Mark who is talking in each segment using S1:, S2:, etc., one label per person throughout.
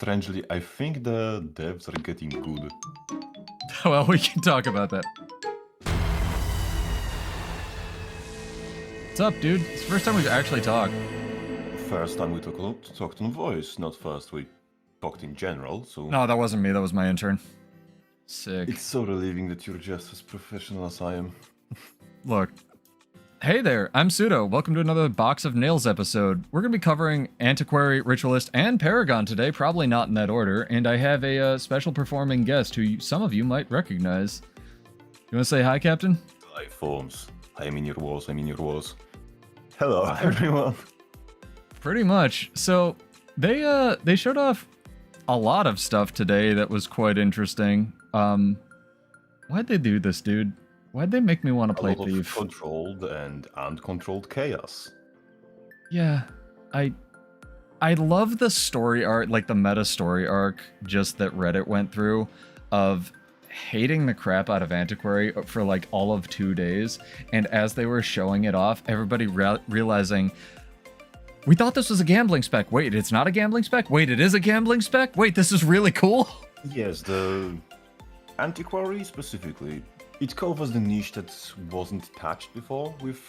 S1: Strangely, I think the devs are getting good.
S2: Well, we can talk about that. What's up, dude? It's the first time we've actually talked.
S1: First time we talked on voice, not first we talked in general, so...
S2: No, that wasn't me. That was my intern. Sick.
S1: It's so relieving that you're just as professional as I am.
S2: Look. Hey there, I'm Pseudo. Welcome to another Box of Nails episode. We're going to be covering Antiquary, Ritualist, and Paragon today, probably not in that order, and I have a special performing guest who some of you might recognize. You want to say hi, Captain?
S1: Life forms. I am in your walls, I'm in your walls. Hello, everyone.
S2: Pretty much. So, they showed off a lot of stuff today that was quite interesting. Why'd they do this, dude? Why'd they make me want to play
S1: Thief? A lot
S2: Thief?
S1: of controlled and uncontrolled chaos.
S2: Yeah, I love the story arc, like the meta story arc, just that Reddit went through, of hating the crap out of Antiquary for like all of 2 days, and as they were showing it off, everybody realizing, we thought this was a gambling spec. Wait, it's not a gambling spec? Wait, it is a gambling spec? Wait, this is really cool?
S1: Yes, the Antiquary specifically, it covers the niche that wasn't touched before with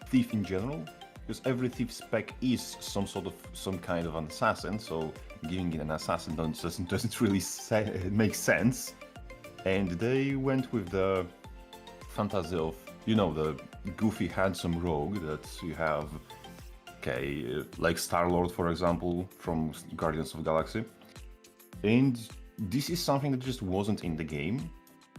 S1: Thief in general, because every Thief spec is some kind of an assassin, so giving it an assassin doesn't really make sense. And they went with the fantasy of, the goofy, handsome rogue that you have, like Star-Lord, for example, from Guardians of the Galaxy. And this is something that just wasn't in the game.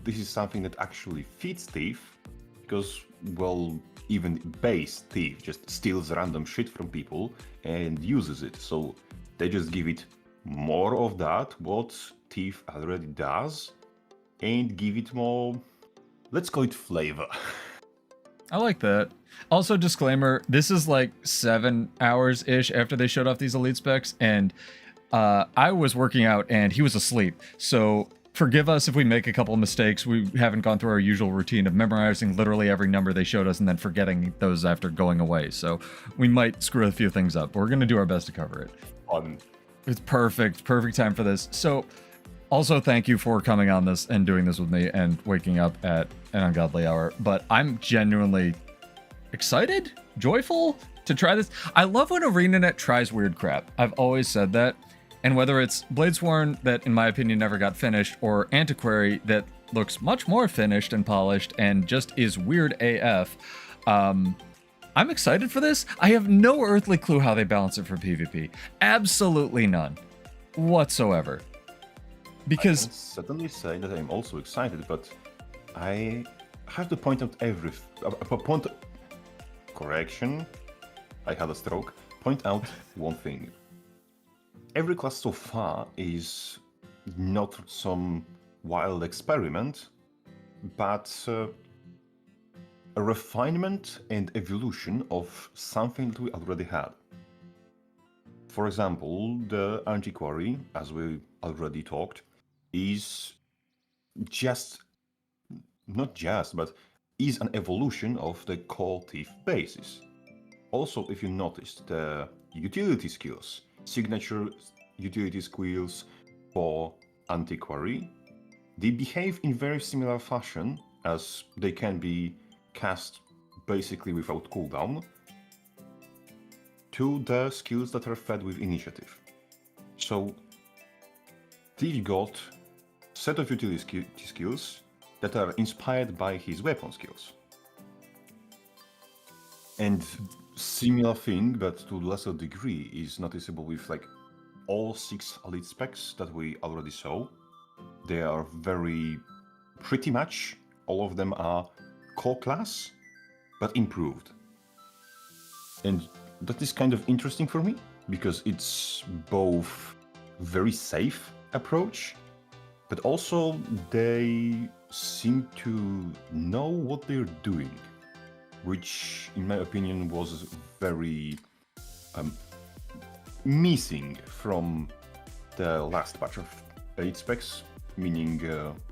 S1: This is something that actually fits Thief, because, well, even base Thief just steals random shit from people and uses it. So they just give it more of that, what Thief already does, and give it more, let's call it flavor.
S2: I like that. Also, disclaimer, this is like 7 hours-ish after they showed off these elite specs, and I was working out and he was asleep, so forgive us if we make a couple of mistakes. We haven't gone through our usual routine of memorizing literally every number they showed us and then forgetting those after going away, so we might screw a few things up, but we're going to do our best to cover it.
S1: Fun.
S2: It's perfect time for this. So also thank you for coming on this and doing this with me and waking up at an ungodly hour, but I'm genuinely excited, joyful to try this. I love when ArenaNet tries weird crap. I've always said that. And whether it's Bladesworn, that in my opinion never got finished, or Antiquary, that looks much more finished and polished and just is weird AF, I'm excited for this. I have no earthly clue how they balance it for PvP. Absolutely none. Whatsoever. Because...
S1: I can certainly say that I'm also excited, but I have to point out correction, I had a stroke. Point out one thing. Every class so far is not some wild experiment, but a refinement and evolution of something that we already had. For example, the Antiquary, as we already talked, is but is an evolution of the core Thief basis. Also, if you noticed, the utility skills, signature utility skills for Antiquary, they behave in very similar fashion, as they can be cast basically without cooldown, to the skills that are fed with initiative. So Thief got a set of utility skills that are inspired by his weapon skills. And similar thing, but to lesser degree, is noticeable with like all 6 elite specs that we already saw. They are pretty much all of them are core class, but improved. And that is kind of interesting for me, because it's both very safe approach, but also they seem to know what they're doing, which in my opinion was very missing from the last batch of elite specs, meaning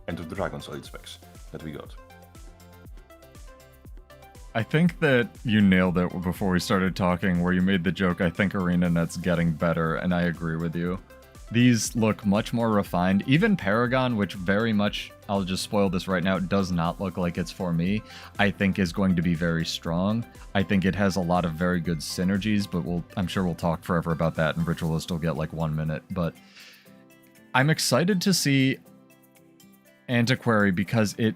S1: End of the Dragon's elite specs that we got.
S2: I think that you nailed it before we started talking, where you made the joke, I think ArenaNet's getting better, and I agree with you. These look much more refined. Even Paragon, which very much, I'll just spoil this right now, does not look like it's for me, I think is going to be very strong. I think it has a lot of very good synergies, but I'm sure we'll talk forever about that, and Ritualist will get like 1 minute. But I'm excited to see Antiquary because it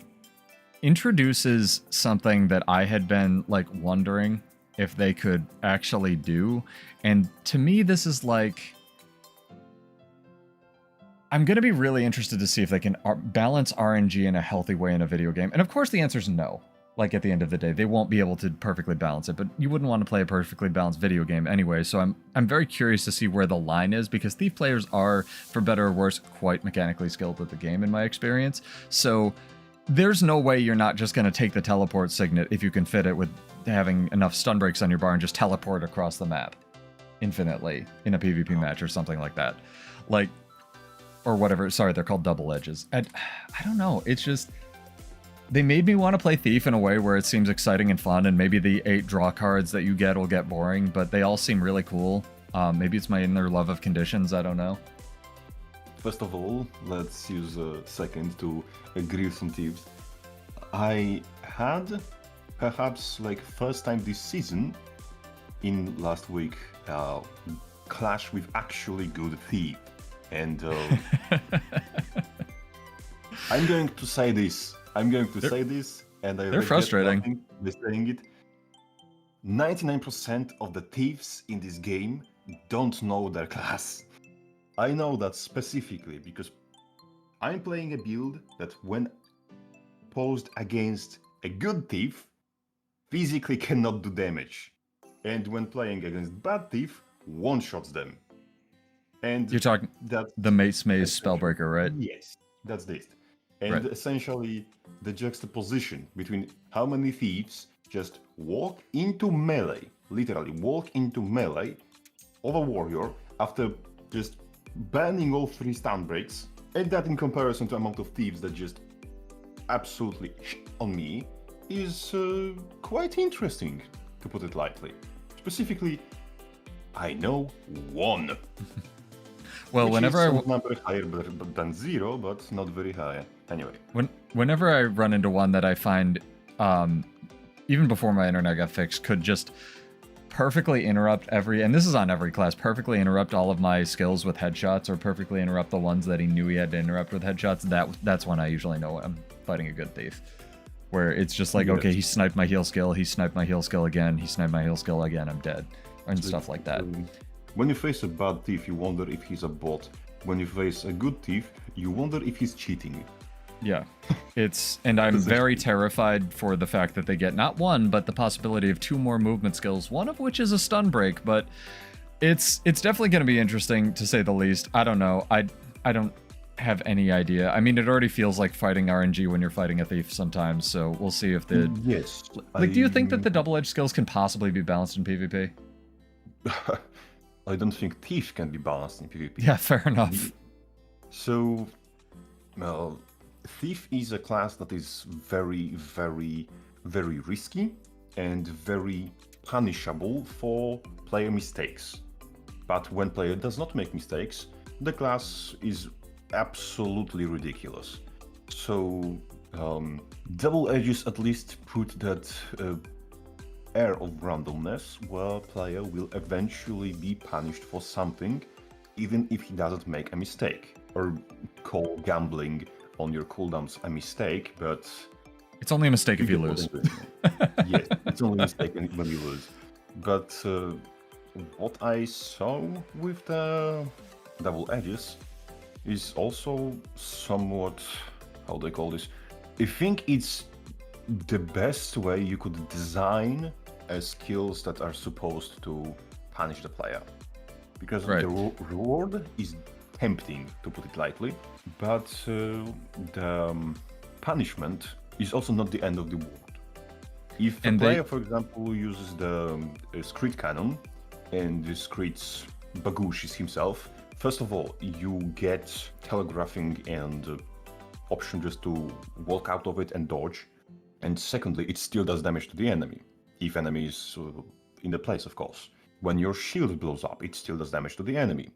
S2: introduces something that I had been like wondering if they could actually do. And to me, this is like, I'm going to be really interested to see if they can balance RNG in a healthy way in a video game. And of course the answer is no. Like at the end of the day, they won't be able to perfectly balance it, but you wouldn't want to play a perfectly balanced video game anyway. So I'm very curious to see where the line is, because Thief players are, for better or worse, quite mechanically skilled at the game in my experience. So there's no way you're not just going to take the teleport signet if you can fit it with having enough stun breaks on your bar and just teleport across the map infinitely in a PvP match or something like that. Like, or whatever. Sorry, they're called double edges. I don't know. It's just, they made me want to play Thief in a way where it seems exciting and fun, and maybe the 8 draw cards that you get will get boring, but they all seem really cool. Maybe it's my inner love of conditions. I don't know.
S1: First of all, let's use a second to agree with some tips. I had, perhaps like first time this season, in last week, clash with actually good Thief. And I'm going to say this. And
S2: they're frustrating.
S1: By saying it. 99% of the thieves in this game don't know their class. I know that specifically because I'm playing a build that, when posed against a good thief, physically cannot do damage, and when playing against bad thief, one-shots them. And
S2: you're talking the Mace Maze Spellbreaker, right?
S1: Yes, that's this. And
S2: right.
S1: Essentially, the juxtaposition between how many thieves just walk into melee, literally walk into melee of a warrior after just banning all 3 stun breaks, and that in comparison to the amount of thieves that just absolutely on me, is quite interesting, to put it lightly. Specifically, I know one.
S2: Well,
S1: which
S2: whenever
S1: is number higher than 0, but not very high. Anyway.
S2: Whenever I run into one that I find, even before my internet got fixed, could just perfectly interrupt and this is on every class, perfectly interrupt all of my skills with headshots, or perfectly interrupt the ones that he knew he had to interrupt with headshots, that's when I usually know I'm fighting a good thief. Where it's just like, okay, he sniped my heal skill, he sniped my heal skill again, he sniped my heal skill again, I'm dead. And stuff like that.
S1: When you face a bad thief, you wonder if he's a bot. When you face a good thief, you wonder if he's cheating.
S2: Yeah, and I'm very terrified for the fact that they get not 1, but the possibility of 2 more movement skills, one of which is a stun break, but it's definitely going to be interesting, to say the least. I don't know. I don't have any idea. I mean, it already feels like fighting RNG when you're fighting a thief sometimes, so we'll see if the...
S1: Yes.
S2: Like, do you think that the double-edged skills can possibly be balanced in PvP?
S1: I don't think thief can be balanced in PvP.
S2: Yeah, fair enough.
S1: So, well, thief is a class that is very, very, very risky and very punishable for player mistakes. But when player does not make mistakes, the class is absolutely ridiculous. So, double edges at least put that air of randomness, where player will eventually be punished for something, even if he doesn't make a mistake. Or call gambling on your cooldowns a mistake, but...
S2: It's only a mistake if you lose.
S1: Yes, it's only a mistake when you lose. But what I saw with the double edges is also somewhat... how do I call this? I think it's the best way you could design skills that are supposed to punish the player. Because the reward is tempting, to put it lightly, but the punishment is also not the end of the world. If the player, for example, uses the Screed Cannon and the Screed's Bagushes himself, first of all, you get telegraphing and option just to walk out of it and dodge. And secondly, it still does damage to the enemy. if enemy is in the place, of course. When your shield blows up, it still does damage to the enemy.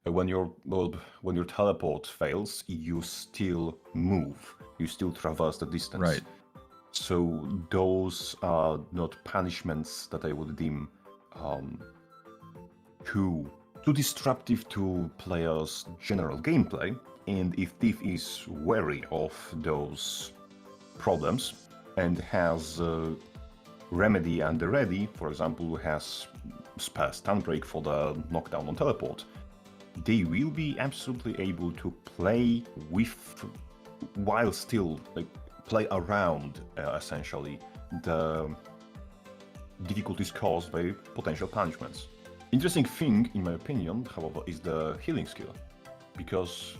S1: When your teleport fails, you still move. You still traverse the distance.
S2: Right.
S1: So those are not punishments that I would deem too disruptive to players' general gameplay. And if Thief is wary of those problems and has remedy and the ready, for example, has spare stun break for the knockdown on teleport, they will be absolutely able to play with, while still play around essentially the difficulties caused by potential punishments. Interesting thing, in my opinion, however, is the healing skill, because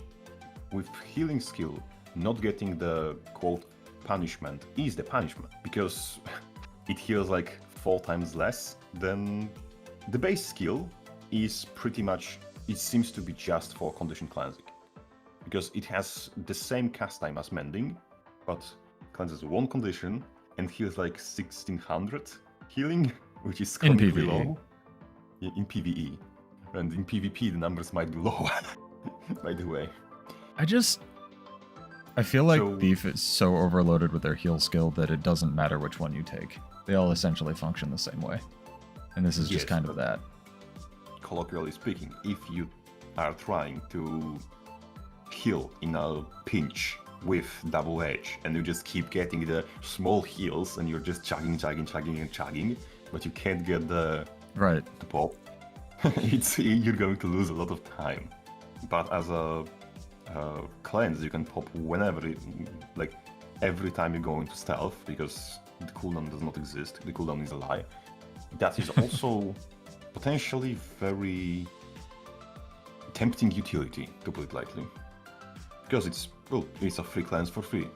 S1: with healing skill, not getting the quote punishment is the punishment, because it heals like 4 times less than the base skill is pretty much, it seems to be just for condition cleansing, because it has the same cast time as mending, but cleanses 1 condition and heals like 1600 healing, which is comically low. In PvE. And in PvP the numbers might be lower, by the way.
S2: I feel like Thief is so overloaded with their heal skill that it doesn't matter which one you take. They all essentially function the same way. And this is just kind of that.
S1: Colloquially speaking, if you are trying to heal in a pinch with double edge and you just keep getting the small heals and you're just chugging, but you can't get the pop, you're going to lose a lot of time. But as a cleanse, you can pop whenever, like every time you go into stealth, because the cooldown does not exist. The cooldown is a lie. That is also potentially very tempting utility, to put it lightly, because it's a free cleanse for free.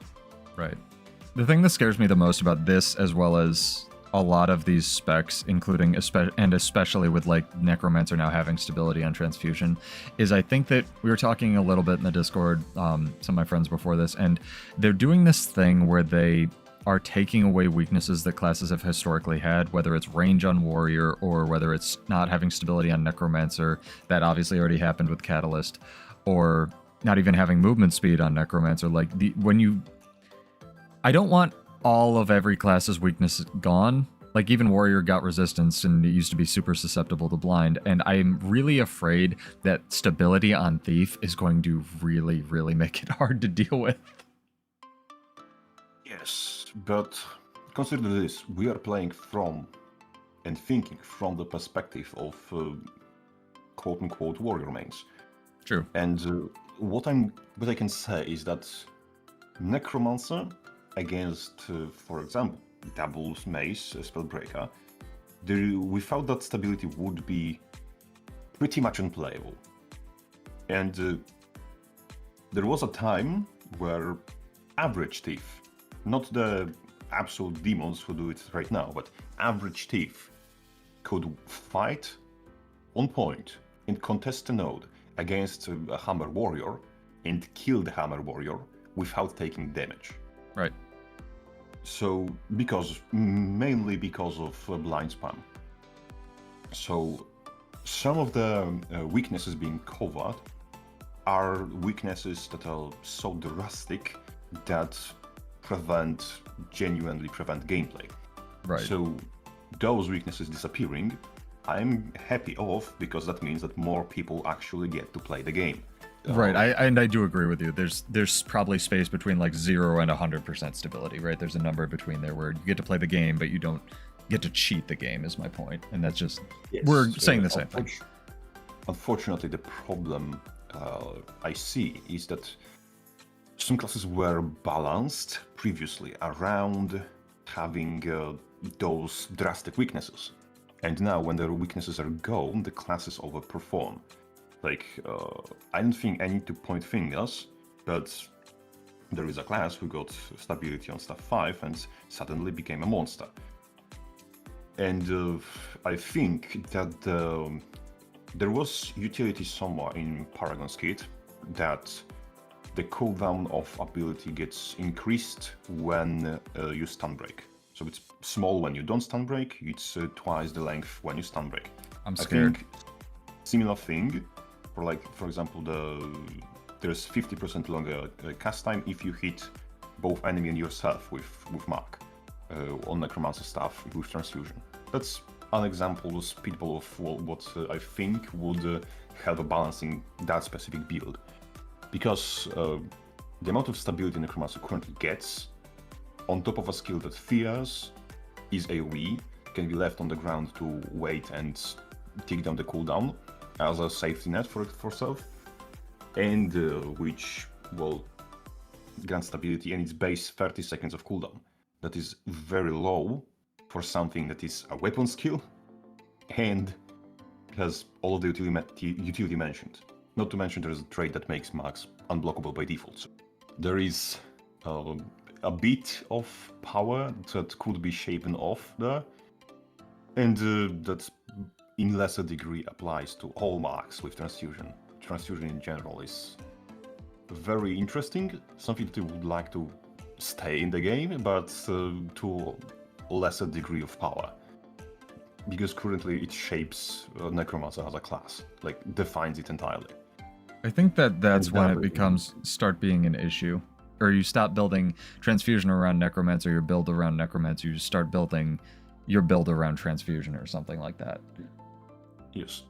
S2: Right. The thing that scares me the most about this, as well as a lot of these specs, including especially with like Necromancer now having stability on transfusion, is I think that we were talking a little bit in the Discord, some of my friends before this, and they're doing this thing where they are taking away weaknesses that classes have historically had, whether it's range on Warrior or whether it's not having stability on Necromancer. That obviously already happened with Catalyst, or not even having movement speed on Necromancer. Like I don't want all of every class's weakness gone. Like even Warrior got resistance and it used to be super susceptible to blind, and I'm really afraid that stability on Thief is going to really, really make it hard to deal with.
S1: Yes, but consider this, we are playing from and thinking from the perspective of quote-unquote warrior mains.
S2: True.
S1: And what I can say is that Necromancer against, for example, double mace Spellbreaker, without that stability would be pretty much unplayable. And there was a time where average Thief, not the absolute demons who do it right now, but average Thief could fight on point and contest a node against a Hammer Warrior and kill the Hammer Warrior without taking damage.
S2: Right.
S1: So, mainly because of blind spam. So, some of the weaknesses being covered are weaknesses that are so drastic that genuinely prevent gameplay.
S2: Right.
S1: So, those weaknesses disappearing, I'm happy of, because that means that more people actually get to play the game.
S2: Right, I do agree with you. There's probably space between like 0 and 100% stability, right? There's a number between there where you get to play the game, but you don't get to cheat the game, is my point. And that's just, we're saying the same thing.
S1: Unfortunately, the problem I see is that some classes were balanced previously around having those drastic weaknesses. And now when their weaknesses are gone, the classes overperform. Like, I don't think I need to point fingers, but there is a class who got stability on staff 5 and suddenly became a monster. And I think that there was utility somewhere in Paragon's kit that the cooldown of ability gets increased when you stun break. So it's small when you don't stun break, it's twice the length when you stun break.
S2: I'm scared.
S1: I think similar thing for example, there's 50% longer cast time if you hit both enemy and yourself with Mark on Necromancer stuff with Transfusion. That's an example, a speedball of what I think would help balancing that specific build. Because the amount of stability Necromancer currently gets, on top of a skill that fears, is AoE, can be left on the ground to wait and take down the cooldown as a safety net for self, and which will grant stability, and its base 30 seconds of cooldown. That is very low for something that is a weapon skill and has all of the utility mentioned. Not to mention there is a trait that makes Max unblockable by default. So there is a bit of power that could be shapen off there, and that in lesser degree applies to all Marks with Transfusion. Transfusion in general is very interesting, something that I would like to stay in the game, but to a lesser degree of power. Because currently it shapes Necromancer as a class, like defines it entirely.
S2: I think that's when it becomes start being an issue. Or you stop building Transfusion around Necromancer, your build around Necromancer, you just start building your build around Transfusion or something like that.
S1: Yes.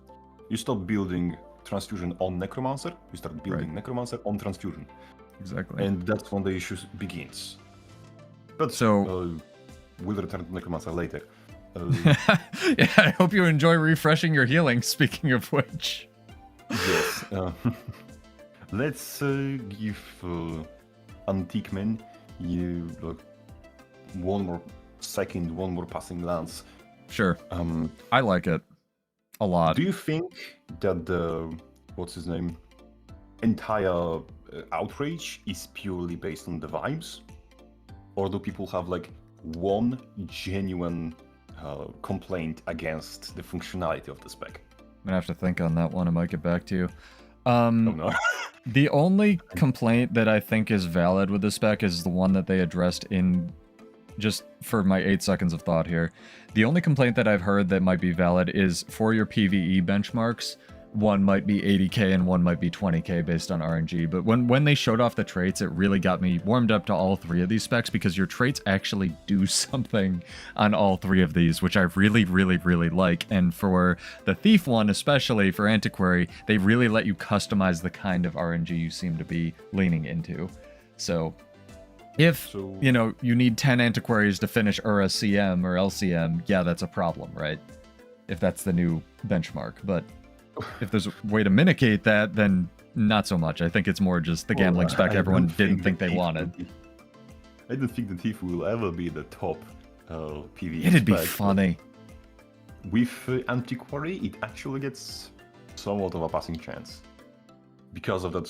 S1: You stop building Transfusion on Necromancer, you start building Necromancer on Transfusion.
S2: Exactly.
S1: And that's when the issue begins. But
S2: so
S1: we'll return to Necromancer later.
S2: Yeah, I hope you enjoy refreshing your healing, speaking of which.
S1: Yes. Let's give Antique Man you one more passing glance.
S2: Sure. I like it a lot.
S1: Do you think that the entire outrage is purely based on the vibes, or do people have like one genuine complaint against the functionality of the spec?
S2: I'm gonna have to think on that one. I might get back to you.
S1: Oh, no.
S2: The only complaint that I think is valid with the spec is the one that they addressed in, just for my 8 seconds of thought here. The only complaint that I've heard that might be valid is for your PvE benchmarks, one might be 80k and one might be 20k based on RNG. But when they showed off the traits, it really got me warmed up to all 3 of these specs, because your traits actually do something on all 3 of these, which I really, really, really like. And for the Thief one, especially for Antiquary, they really let you customize the kind of RNG you seem to be leaning into. So if, you know, you need 10 Antiquaries to finish Ura CM or LCM, yeah, that's a problem, right? If that's the new benchmark. But if there's a way to mitigate that, then not so much. I think it's more just the gambling spec everyone didn't think they wanted.
S1: I don't think the Thief will ever be the top PvE.
S2: It'd be funny.
S1: With Antiquary, it actually gets somewhat of a passing chance. Because of that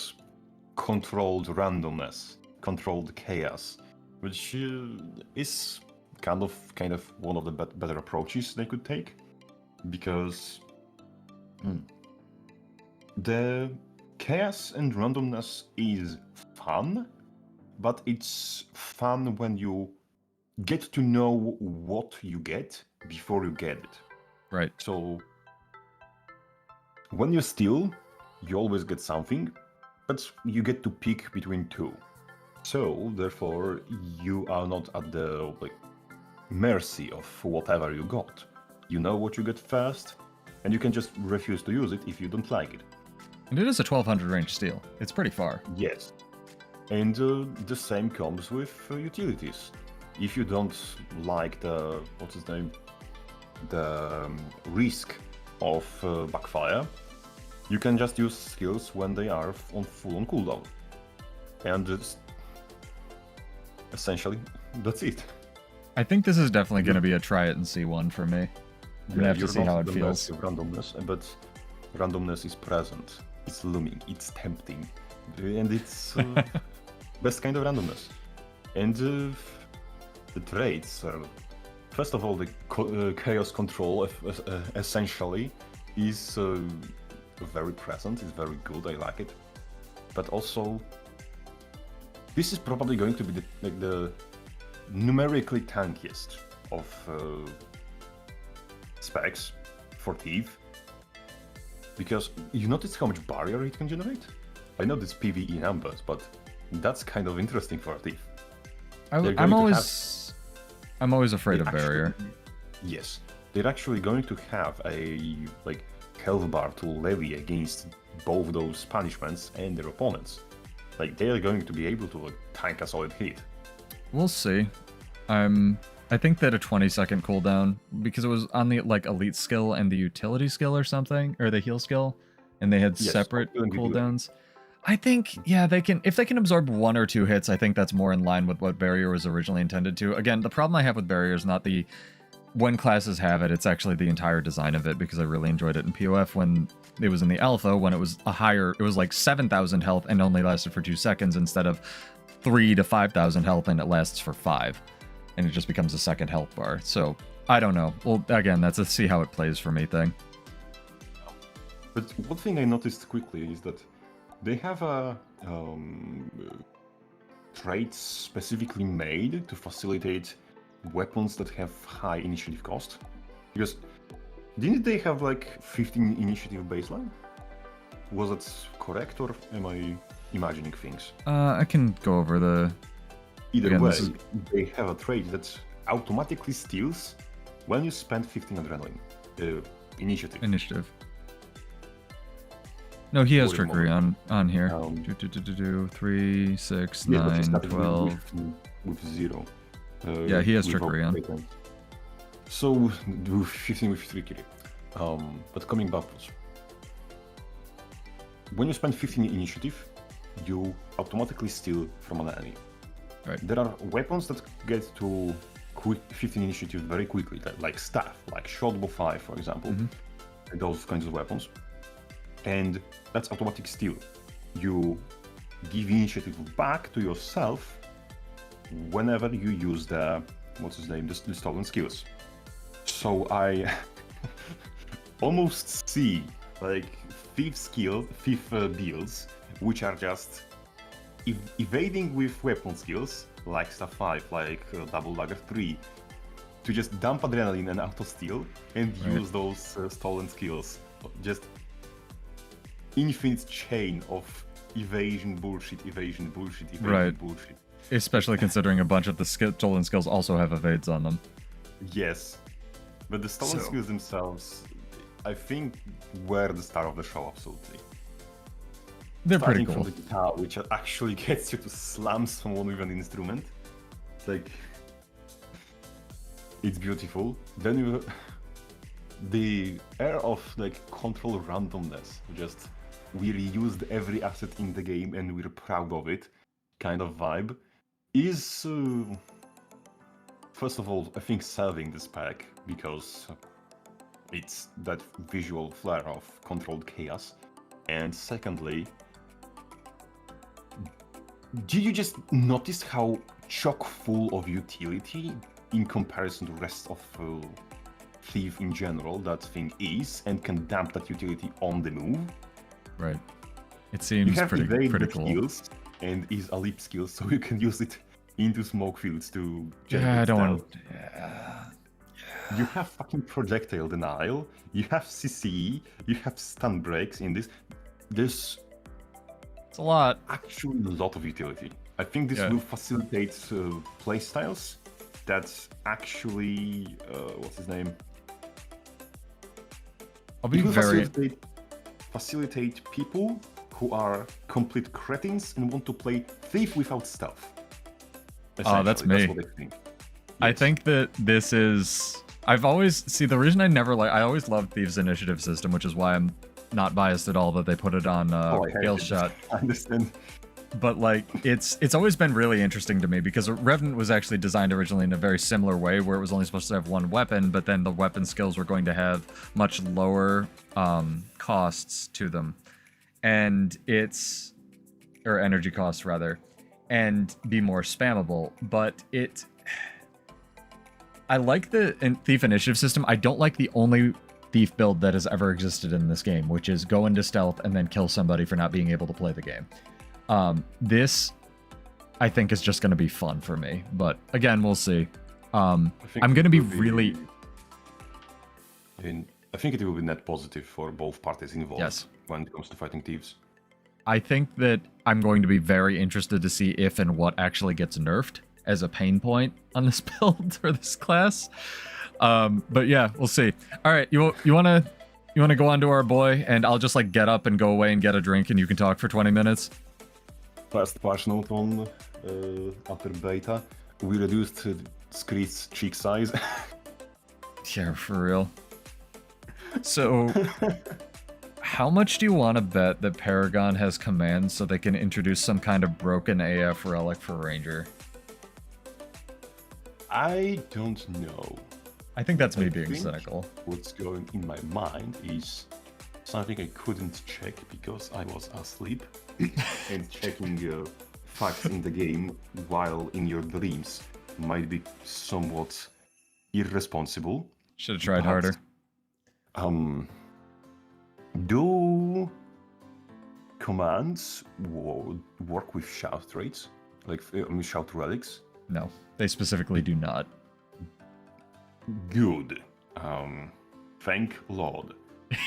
S1: controlled randomness, controlled chaos, which is kind of one of the better approaches they could take. Because the chaos and randomness is fun, but it's fun when you get to know what you get before you get it.
S2: Right.
S1: So when you steal, you always get something, but you get to pick between 2. So therefore, you are not at the mercy of whatever you got. You know what you get first, and you can just refuse to use it if you don't like it.
S2: And it is a 1200 range steal. It's pretty far.
S1: Yes. And the same comes with utilities. If you don't like the risk of backfire, you can just use skills when they are full on cooldown. And essentially, that's it.
S2: I think this is definitely going to be a try it and see one for me. I'm gonna have to see how it feels.
S1: Randomness, but randomness is present. It's looming. It's tempting, and it's best kind of randomness. And the traits are, first of all, the chaos control essentially is very present. It's very good. I like it. But also, this is probably going to be numerically tankiest of specs for Thief, because you notice how much barrier it can generate? I know this PvE numbers, but that's kind of interesting for a Thief.
S2: I'm always afraid of barrier.
S1: Yes, they're actually going to have a health bar to levy against both those punishments and their opponents. They are going to be able to tank a solid hit.
S2: We'll see. I think that a 20-second cooldown, because it was on the elite skill and the utility skill or something, or the heal skill, and they had separate cooldowns. I think, yeah, if they can absorb 1 or 2 hits, I think that's more in line with what barrier was originally intended to. Again, the problem I have with barrier is not when classes have it, it's actually the entire design of it, because I really enjoyed it in POF when it was in the alpha, when it was it was like 7,000 health and only lasted for 2 seconds instead of 3 to 5,000 health and it lasts for 5. And it just becomes a second health bar. So, I don't know. Well, again, that's a see how it plays for me thing.
S1: But one thing I noticed quickly is that they have traits specifically made to facilitate weapons that have high initiative cost. Because didn't they have 15 initiative baseline? Was that correct, or am I imagining things?
S2: I can go over the...
S1: Either way, they have a trait that automatically steals when you spend 15 adrenaline. Initiative.
S2: No, he has trickery on here. 3, 6, 9, 12.
S1: With 0.
S2: Yeah, he has trickery on.
S1: So, do 15 with 3 kill. But coming backwards. When you spend 15 initiative, you automatically steal from an enemy.
S2: Right.
S1: There are weapons that get to 15 initiative very quickly, like staff, like shotbow 5, for example, and those kinds of weapons. And that's automatic steal. You give initiative back to yourself whenever you use the stolen skills. So I almost see thief builds which are just evading with weapon skills like staff 5, double dagger 3, to just dump adrenaline and auto steal and use those stolen skills. Just infinite chain of evasion bullshit. Bullshit.
S2: Especially considering a bunch of the stolen skills also have evades on them.
S1: Yes, but the stolen skills themselves, I think, were the star of the show, absolutely.
S2: They're pretty cool.
S1: From the guitar, which actually gets you to slam someone with an instrument. It's beautiful. Then the air of control randomness, just we reused every asset in the game and we're proud of it kind of vibe, is first of all, I think, serving this pack, because it's that visual flair of controlled chaos. And secondly, did you just notice how chock full of utility in comparison to the rest of Thief in general that thing is, and can dump that utility on the move? Right.
S2: It seems pretty cool.
S1: Skills and is a leap skill, so you can use it into smoke fields to
S2: generate I don't want.
S1: You have fucking projectile denial, you have CC, you have stun breaks in this. There's
S2: it's a lot.
S1: Actually, a lot of utility. I think this will facilitate playstyles that actually, what's his name?
S2: I'll be very
S1: facilitate people who are complete cretins and want to play Thief without stealth.
S2: Oh, that's me.
S1: That's what I think. Yes.
S2: I think that this is. I've always the reason I never I always loved Thief's initiative system, which is why I'm not biased at all that they put it on Gale Shot.
S1: I understand.
S2: But it's always been really interesting to me, because Revenant was actually designed originally in a very similar way, where it was only supposed to have one weapon, but then the weapon skills were going to have much lower costs to them, and or energy costs rather, and be more spammable. But I like the Thief initiative system. I don't like the only Thief build that has ever existed in this game, which is go into stealth and then kill somebody for not being able to play the game. This I think is just going to be fun for me. But again, we'll see.
S1: I think
S2: I'm
S1: it
S2: going to be
S1: will
S2: really...
S1: I think it will be net positive for both parties involved
S2: Yes.
S1: when it comes to fighting thieves.
S2: I think that I'm going to be very interested to see if and what actually gets nerfed as a pain point on this build or this class. But yeah, we'll see. All right, you wanna go on to our boy, and I'll just like get up and go away and get a drink, and you can talk for 20 minutes.
S1: First patch note on after beta, we reduced Screed's cheek size.
S2: Yeah, for real. So, how much do you want to bet that Paragon has commands so they can introduce some kind of broken AF relic for Ranger?
S1: I don't know.
S2: I think that's me
S1: I
S2: being
S1: think
S2: cynical.
S1: What's going in my mind is something I couldn't check because I was asleep and checking facts in the game while in your dreams might be somewhat irresponsible.
S2: Should have tried harder.
S1: Do commands work with shout traits? Like shout relics?
S2: No, they specifically do not.
S1: Good. Thank Lord.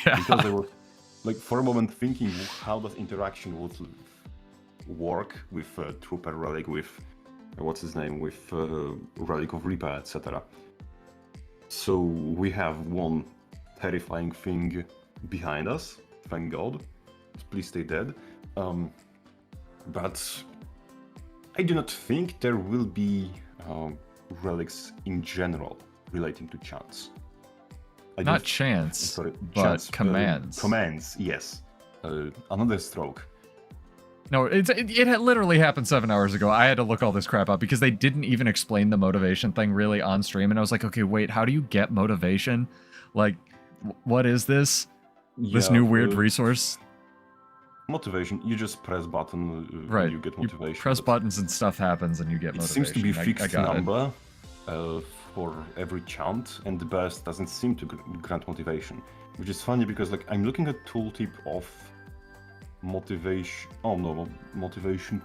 S2: Yeah.
S1: Because I was like for a moment thinking how does interaction would work with Trooper relic, with what's his name, with relic of Reaper, etc. So we have one terrifying thing behind us, thank God. Please stay dead. But I do not think there will be relics in general relating to chance.
S2: Not chance,
S1: sorry,
S2: but
S1: chance,
S2: commands.
S1: Commands, yes. Another stroke.
S2: No, it had literally happened 7 hours ago. I had to look all this crap up because they didn't even explain the motivation thing really on stream. And I was like, okay, wait, how do you get motivation? Like, what is this? This new weird resource?
S1: Motivation, you just press button
S2: right.
S1: when you get motivation.
S2: You press buttons and stuff happens and you get motivation.
S1: It seems to be a fixed
S2: I
S1: number for every chant, and the burst doesn't seem to grant motivation. Which is funny because like I'm looking at tooltip of motivation. Oh no, motivation.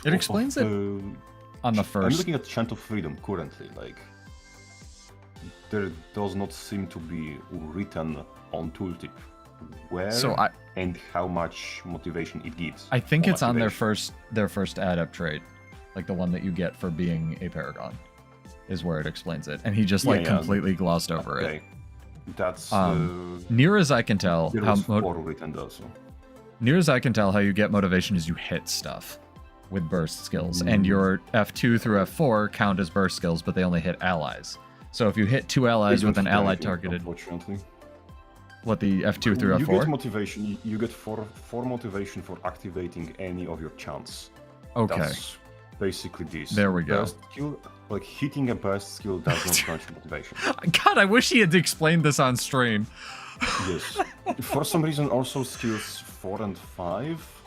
S2: It explains it on the first.
S1: I'm looking at Chant of Freedom currently. Like there does not seem to be written on tooltip where and how much motivation it gives.
S2: I think it's on their first adept trait, like the one that you get for being a Paragon, is where it explains it, and he just completely glossed over it.
S1: That's
S2: near as I can tell.
S1: There was 4 written also.
S2: Near as I can tell, how you get motivation is you hit stuff with burst skills, and your F2 through F4 count as burst skills, but they only hit allies. So if you hit 2 allies with an ally targeted,
S1: unfortunately.
S2: What, the F2 through F4?
S1: You get motivation. You get 4 motivation for activating any of your chants.
S2: Okay.
S1: That's basically this.
S2: There we go.
S1: Burst skill, like hitting a burst skill does not grant motivation.
S2: God, I wish he had explained this on stream.
S1: Yes. For some reason, also skills 4 and 5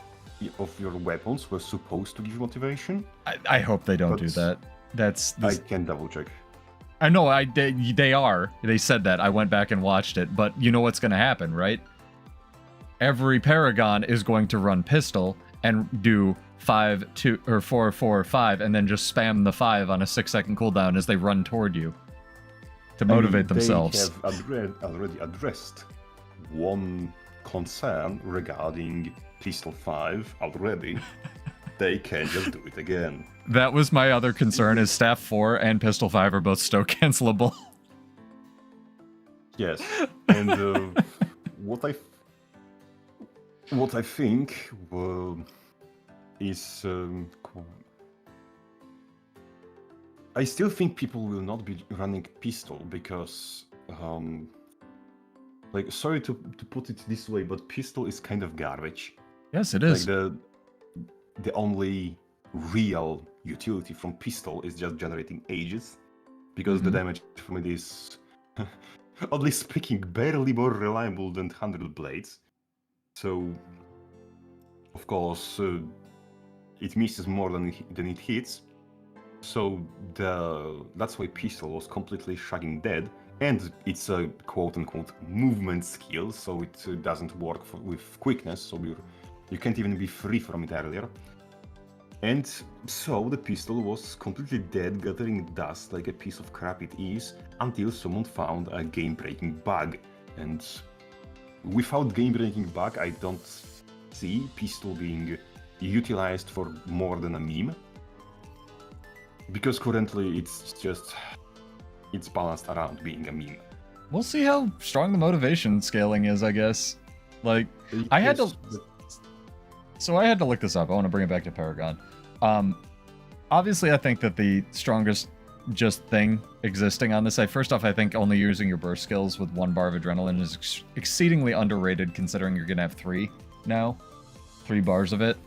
S1: of your weapons were supposed to give motivation.
S2: I hope they don't do that.
S1: I can double check.
S2: I know they are. They said that. I went back and watched it, but you know what's going to happen, right? Every Paragon is going to run pistol and do 5, 2, or 4, 4, 5, and then just spam the 5 on a 6-second cooldown as they run toward you to motivate themselves.
S1: They have already addressed one concern regarding pistol 5 already. They can just do it again.
S2: That was my other concern, is staff 4 and pistol 5 are both stoke cancelable.
S1: Yes, and what I think is I still think people will not be running pistol because like, sorry to put it this way, but pistol is kind of garbage.
S2: Yes, it is.
S1: Like the only real utility from pistol is just generating ages, because the damage from it is, oddly speaking, barely more reliable than 100 blades. So, of course, it misses more than it hits. So that's why pistol was completely shagging dead, and it's a quote-unquote movement skill, so it doesn't work with quickness. So you can't even be free from it earlier. And so the pistol was completely dead, gathering dust like a piece of crap it is, until someone found a game-breaking bug. And without game-breaking bug, I don't see pistol being utilized for more than a meme. Because currently it's balanced around being a meme.
S2: We'll see how strong the motivation scaling is, I guess. Like, I had to look this up. I want to bring it back to Paragon. Obviously, I think that the strongest just thing existing on this site, first off, I think only using your burst skills with 1 bar of adrenaline is exceedingly underrated, considering you're going to have 3 now. 3 bars of it.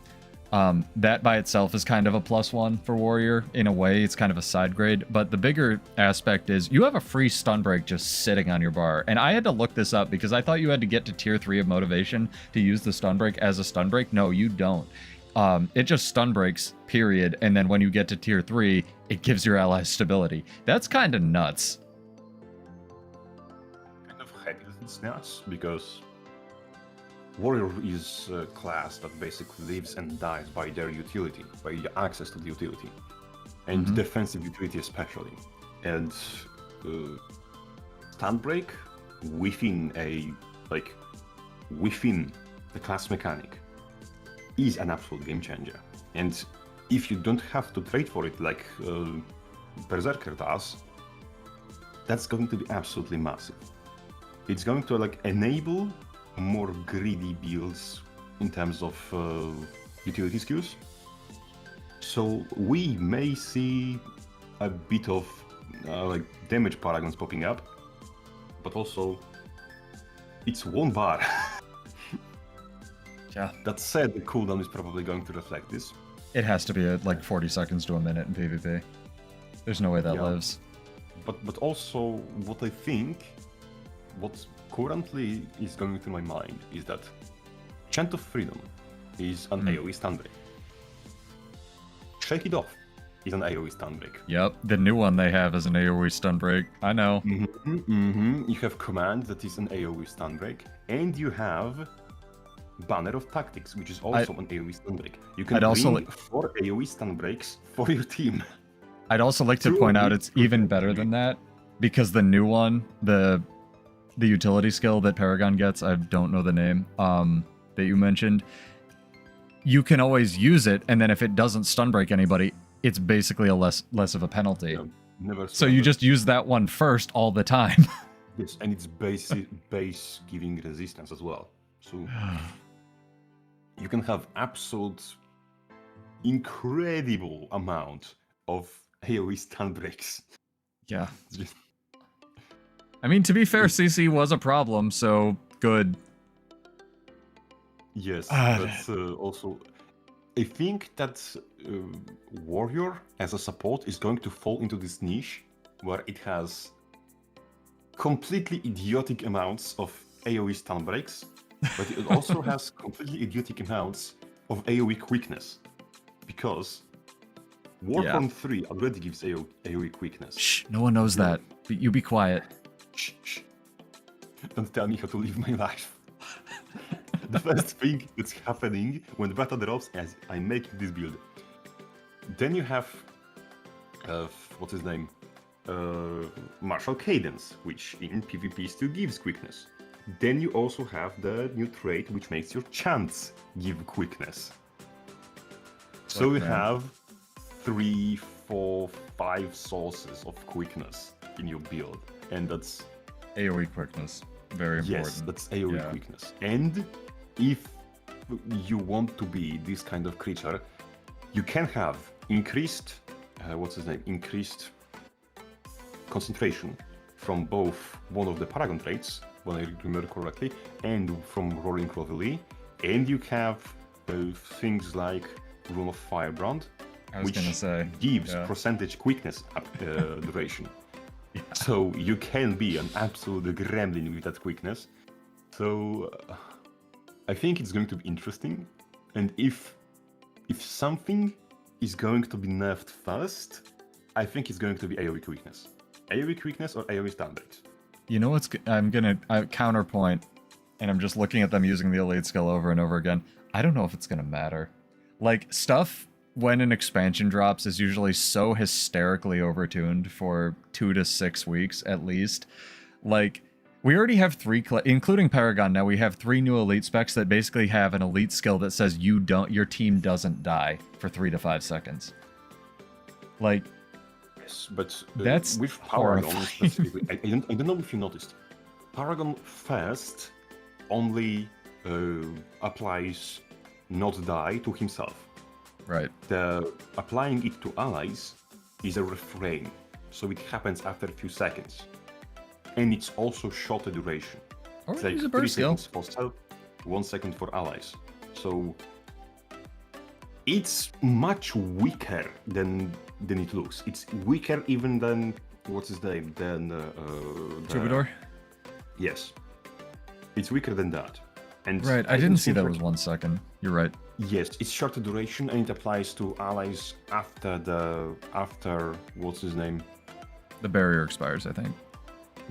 S2: That by itself is kind of a +1 for Warrior. In a way, it's kind of a side grade. But the bigger aspect is you have a free stun break just sitting on your bar. And I had to look this up because I thought you had to get to tier 3 of motivation to use the stun break as a stun break. No, you don't. It just stun breaks, period. And then when you get to tier 3, it gives your allies stability. That's kind of nuts.
S1: Kind of happy that it's nuts, because Warrior is a class that basically lives and dies by their utility, by the access to the utility, and defensive utility especially. And stun break within the class mechanic is an absolute game changer. And if you don't have to trade for it like Berserker does, that's going to be absolutely massive. It's going to enable more greedy builds in terms of utility skills. So we may see a bit of damage paragons popping up, but also it's 1 bar.
S2: Yeah.
S1: That said, the cooldown is probably going to reflect this.
S2: It has to be at like 40 seconds to a minute in PvP. There's no way that lives.
S1: But also what I think, what currently is going through my mind is that Chant of Freedom is an AoE stun break. Shake It Off is an AoE stun break.
S2: Yep, the new one they have is an AoE stun break. I know.
S1: You have Command that is an AoE stun break, and you have Banner of Tactics, which is also an AoE stun break. You can bring 4 AoE stun breaks for your team.
S2: I'd also like to point out it's even better than that, because the new one, the utility skill that Paragon gets, I don't know the name, that you mentioned, you can always use it, and then if it doesn't stun break anybody, it's basically a less of a penalty.
S1: No, never.
S2: So you just use that one first all the time.
S1: Yes, and it's base giving resistance as well. So you can have absolute incredible amount of AoE stun breaks.
S2: Yeah. I mean, to be fair, CC was a problem, so good.
S1: Yes, but also, I think that Warrior as a support is going to fall into this niche where it has completely idiotic amounts of AoE stun breaks, but it also has completely idiotic amounts of AoE quickness, because Warhorn 3 already gives AoE quickness.
S2: Shh, no one knows that. You be quiet.
S1: Shh. Don't tell me how to live my life. The first thing that's happening when the beta drops is I'm making this build. Then you have, what's his name? Martial Cadence, which in PvP still gives quickness. Then you also have the new trait which makes your chants give quickness. So you have 3, 4, 5 sources of quickness in your build, and that's
S2: AoE quickness. Very important.
S1: Yes, that's AoE quickness. And if you want to be this kind of creature, you can have increased, increased concentration from both one of the Paragon traits, when I remember correctly, and from Roaring Clovelly, and you have things like Rune of Firebrand, which gives percentage quickness duration. Yeah. So you can be an absolute gremlin with that quickness. So I think it's going to be interesting. And if something is going to be nerfed first, I think it's going to be AoE quickness. AoE quickness or AoE standards.
S2: You know what's... I'm going to counterpoint, and I'm just looking at them using the elite skill over and over again. I don't know if it's going to matter. Like, stuff when an expansion drops is usually so hysterically overtuned for 2 to 6 weeks at least. Like, we already have 3, including Paragon now, we have 3 new elite specs that basically have an elite skill that says your team doesn't die for 3 to 5 seconds. Like,
S1: yes, but
S2: that's
S1: with Paragon
S2: horrifying.
S1: specifically, I don't know if you noticed, Paragon first only applies not die to himself.
S2: Right.
S1: Applying it to allies is a refrain, so it happens after a few seconds. And it's also shorter duration.
S2: Or
S1: It's
S2: use a
S1: 3
S2: burst skill.
S1: seconds for self, 1 second for allies. So it's much weaker than it looks. It's weaker even than what's his name? Than
S2: Troubadour?
S1: Yes. It's weaker than that. And
S2: Right, I didn't see that was 1 second. You're right.
S1: Yes, it's shorter duration and it applies to allies after what's his name?
S2: The barrier expires, I think.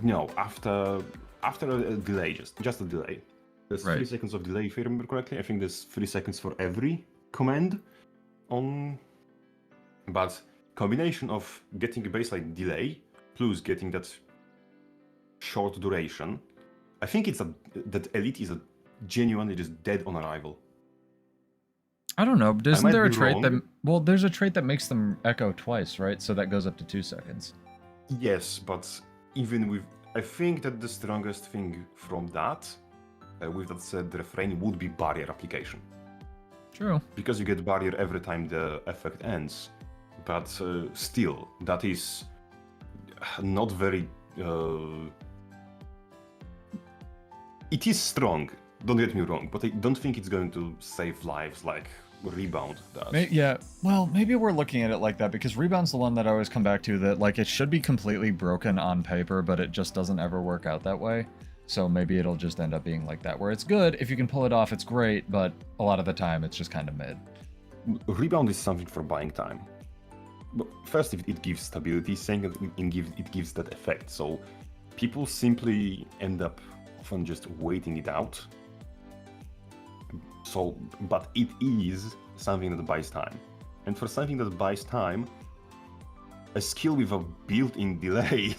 S1: No, after a delay, just a delay. There's
S2: Right.
S1: 3 seconds of delay if I remember correctly. I think there's 3 seconds for every command on. But combination of getting a baseline delay plus getting that short duration, I think that elite is genuinely just dead on arrival.
S2: I don't know. Isn't
S1: might
S2: there a
S1: be
S2: trait that...
S1: wrong.
S2: Well, there's a trait that makes them echo twice, right? So that goes up to 2 seconds.
S1: Yes, but even with, I think that the strongest thing from that, with that said, refrain would be barrier application.
S2: True.
S1: Because you get barrier every time the effect ends. But still, that is not very... It is strong, don't get me wrong, but I don't think it's going to save lives like Rebound does.
S2: Yeah, well, maybe we're looking at it like that, because Rebound's the one that I always come back to, that, like, it should be completely broken on paper, but it just doesn't ever work out that way. So maybe it'll just end up being like that, where it's good, if you can pull it off, it's great, but a lot of the time, it's just kind of mid.
S1: Rebound is something for buying time. But first, it gives stability, second, it gives that effect, so people simply end up often just waiting it out. So, but it is something that buys time. And for something that buys time, a skill with a built-in delay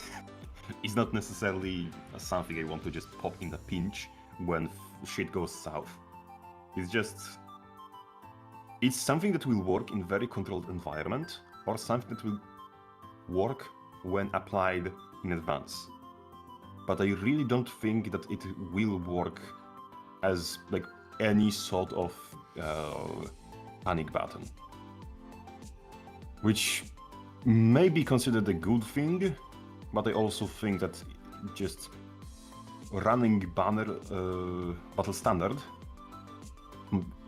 S1: is not necessarily something I want to just pop in a pinch when shit goes south. It's something that will work in very controlled environment, or something that will work when applied in advance. But I really don't think that it will work as like any sort of panic button, which may be considered a good thing, but I also think that just running banner battle standard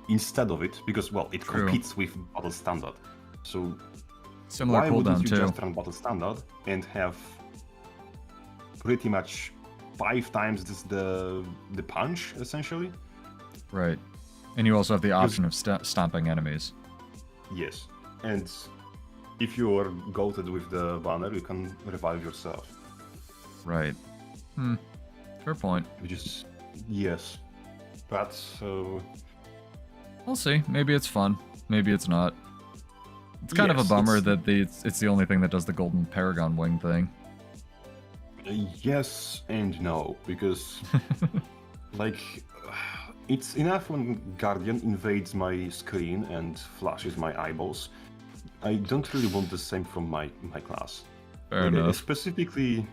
S1: instead of it, because well, it
S2: True.
S1: competes with battle standard, so
S2: Similar
S1: why wouldn't
S2: cooldown,
S1: you
S2: too.
S1: just run battle standard and have pretty much 5 times the punch essentially?
S2: Right. And you also have the option of stomping enemies.
S1: Yes, and if you are goated with the banner, you can revive yourself.
S2: Right. Fair point.
S1: Which is, yes, but
S2: We'll see. Maybe it's fun. Maybe it's not. It's kind of a
S1: Yes,
S2: bummer
S1: it's-
S2: that it's the only thing that does the golden Paragon wing thing.
S1: yes and no, because like it's enough when Guardian invades my screen and flashes my eyeballs. I don't really want the same from my class.
S2: Fair
S1: Like,
S2: enough.
S1: Specifically,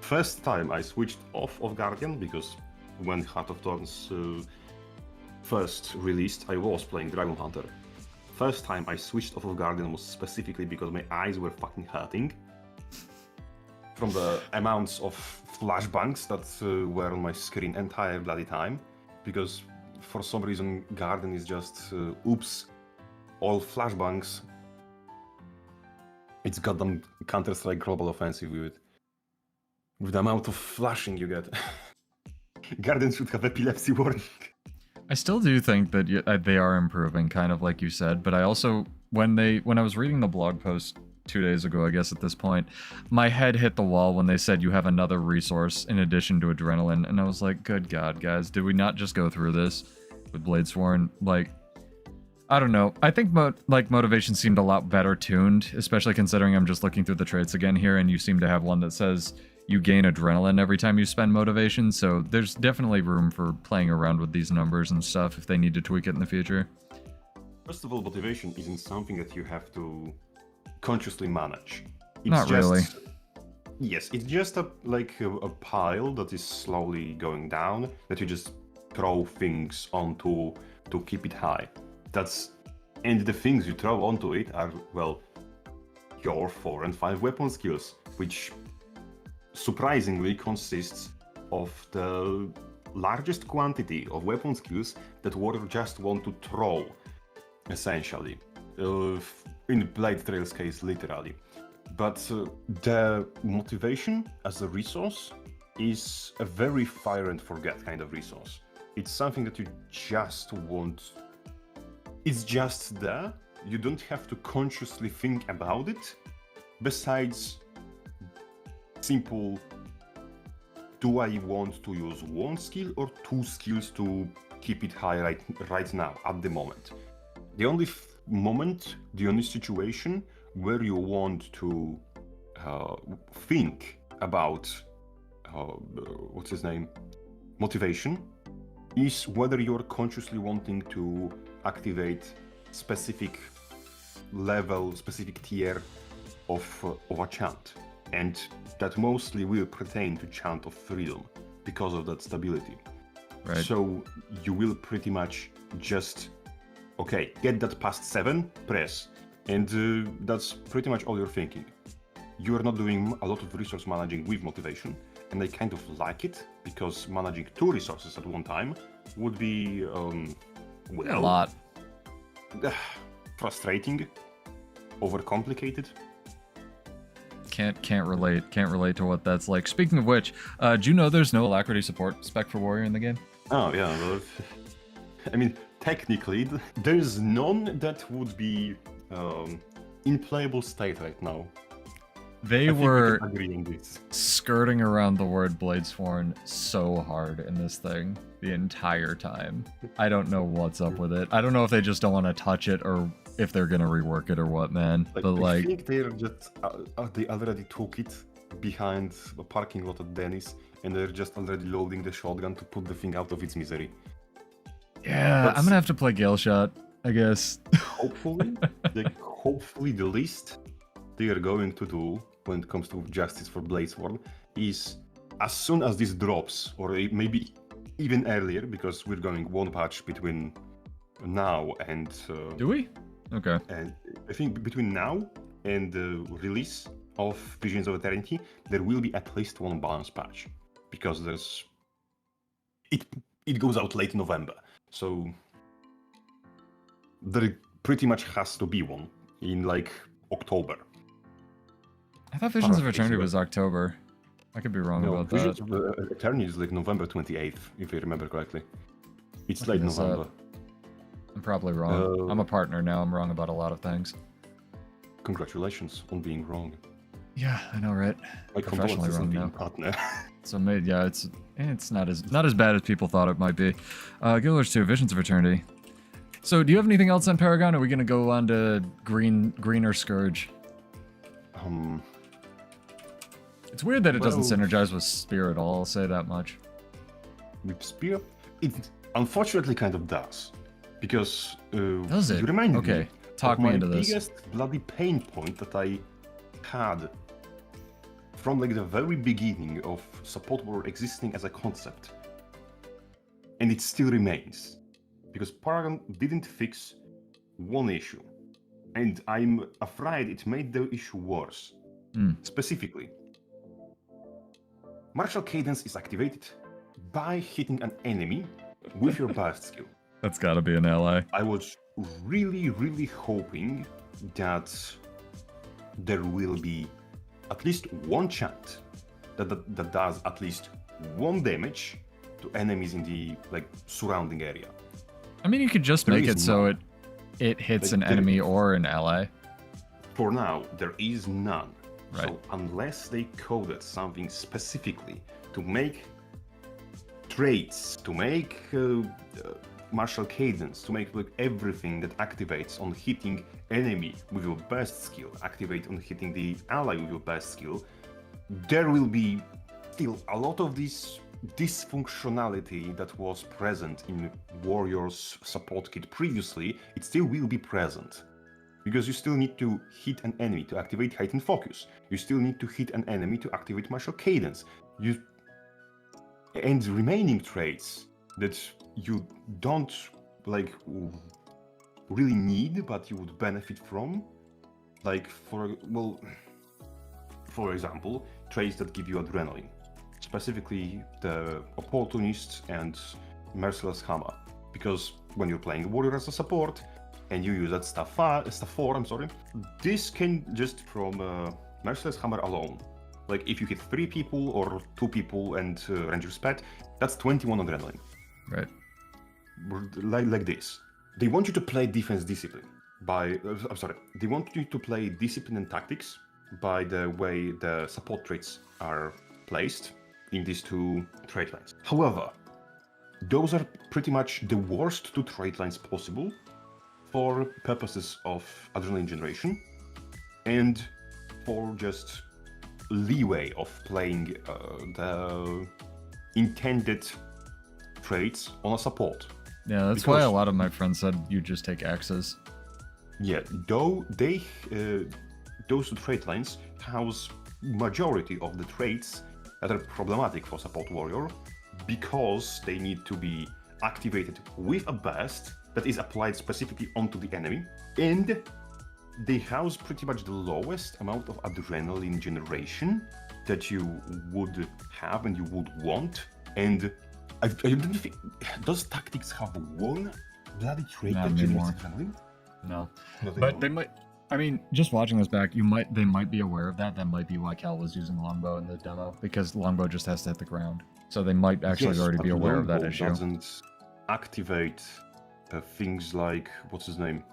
S1: first time I switched off of Guardian, because when Heart of Thorns first released, I was playing Dragon Hunter. First time I switched off of Guardian was specifically because my eyes were fucking hurting from the amounts of flashbangs that were on my screen entire bloody time. Because for some reason Guardian is just oops, all flashbangs. It's goddamn Counter-Strike Global Offensive with it. With the amount of flashing you get. Guardian should have epilepsy warning.
S2: I still do think that they are improving, kind of like you said, but I also, when I was reading the blog post 2 days ago, I guess at this point, my head hit the wall when they said you have another resource in addition to Adrenaline, and I was like, good God, guys, did we not just go through this with Bladesworn? Like, I don't know. I think motivation seemed a lot better tuned, especially considering I'm just looking through the traits again here, and you seem to have one that says you gain adrenaline every time you spend motivation, so there's definitely room for playing around with these numbers and stuff if they need to tweak it in the future.
S1: First of all, motivation isn't something that you have to consciously manage. It's
S2: Not really.
S1: Yes, it's just a pile that is slowly going down that you just throw things onto to keep it high. And the things you throw onto it are, well, your 4 and 5 weapon skills, which surprisingly consists of the largest quantity of weapon skills that warrior just want to throw, essentially. In Blade Trail's case, literally. But the motivation as a resource is a very fire and forget kind of resource. It's something that you just want. It's just there. You don't have to consciously think about it. Besides simple, do I want to use 1 skill or 2 skills to keep it high right now, at the moment? The only moment, the only situation where you want to think about motivation is whether you're consciously wanting to activate specific level, specific tier of a chant, and that mostly will pertain to Chant of Freedom because of that stability.
S2: Right.
S1: So you will pretty much just get that past 7, press, and that's pretty much all you're thinking. You are not doing a lot of resource managing with motivation, and I kind of like it, because managing 2 resources at one time would be,
S2: a lot.
S1: Frustrating, overcomplicated.
S2: Can't relate to what that's like. Speaking of which, do you know there's no alacrity support spec for warrior in the game?
S1: Oh yeah, well, I mean, technically, there's none that would be in playable state right now.
S2: They were
S1: agreeing this.
S2: skirting around the word Bladesworn so hard in this thing the entire time. I don't know what's up with it. I don't know if they just don't want to touch it or if they're gonna rework it or what, man.
S1: I think they're just they already took it behind a parking lot at Dennis, and they're just already loading the shotgun to put the thing out of its misery.
S2: Yeah, I'm gonna have to play Gale Shot, I guess.
S1: Hopefully, hopefully the least they are going to do when it comes to justice for Bladesworn is, as soon as this drops, or maybe even earlier, because we're going 1 patch between now and
S2: Do we? Okay.
S1: And I think between now and the release of Visions of Eternity, there will be at least 1 balance patch, because it goes out late November, so there pretty much has to be one in October.
S2: I thought Visions of Eternity was October. I could be wrong about
S1: Visions
S2: that.
S1: of Eternity is November 28th, if I remember correctly. It's late November.
S2: I'm probably wrong. I'm a partner now. I'm wrong about a lot of things.
S1: Congratulations on being wrong.
S2: Yeah, I know, right?
S1: My
S2: Professionally
S1: condolences on
S2: wrong
S1: being
S2: now.
S1: partner.
S2: So yeah, it's not as bad as people thought it might be. Guilders 2, Visions of Eternity. So do you have anything else on Paragon? Or are we gonna go on to Greener Scourge? It's weird that it doesn't synergize with Spear at all, I'll say that much.
S1: With Spear? It unfortunately kind of does. Because
S2: does it?
S1: You remind
S2: me talk me into this.
S1: My biggest bloody pain point that I had from the very beginning of support war existing as a concept. And it still remains. Because Paragon didn't fix one issue. And I'm afraid it made the issue worse. Specifically, martial cadence is activated by hitting an enemy with your burst skill.
S2: That's gotta be an ally.
S1: I was really, really hoping that there will be at least 1 chant that does at least 1 damage to enemies in the surrounding area.
S2: I mean, you could just make it so it hits an enemy or an ally.
S1: For now, there is none.
S2: Right.
S1: So unless they coded something specifically to make traits, to make martial cadence, to make like everything that activates on hitting enemy with your best skill, activate on hitting the ally with your best skill, there will be still a lot of this dysfunctionality that was present in Warrior's support kit previously. It still will be present. Because you still need to hit an enemy to activate heightened focus. You still need to hit an enemy to activate martial cadence. And remaining traits that you don't like really need, but you would benefit from, like for example, traits that give you adrenaline, specifically the Opportunist and Merciless Hammer, because when you're playing Warrior as a support and you use that stuff 4, this can just from Merciless Hammer alone. Like if you hit 3 people or 2 people and Ranger's Pet, that's 21 adrenaline.
S2: Right.
S1: Like this. They want you to play defense discipline they want you to play discipline and tactics by the way the support traits are placed in these 2 trait lines. However, those are pretty much the worst 2 trait lines possible for purposes of adrenaline generation and for just leeway of playing the intended traits on a support.
S2: Yeah, that's why a lot of my friends said you just take X's.
S1: Yeah, though they those 2 trait lines house majority of the traits that are problematic for support warrior because they need to be activated with a burst that is applied specifically onto the enemy, and they house pretty much the lowest amount of adrenaline generation that you would have and you would want. And I don't think those tactics have one bloody trait that generates adrenaline.
S2: No, but they might. I mean, just watching this back, they might be aware of that. That might be why Cal was using longbow in the demo, because longbow just has to hit the ground. So they might actually already be aware of that issue.
S1: Doesn't activate things like what's his name,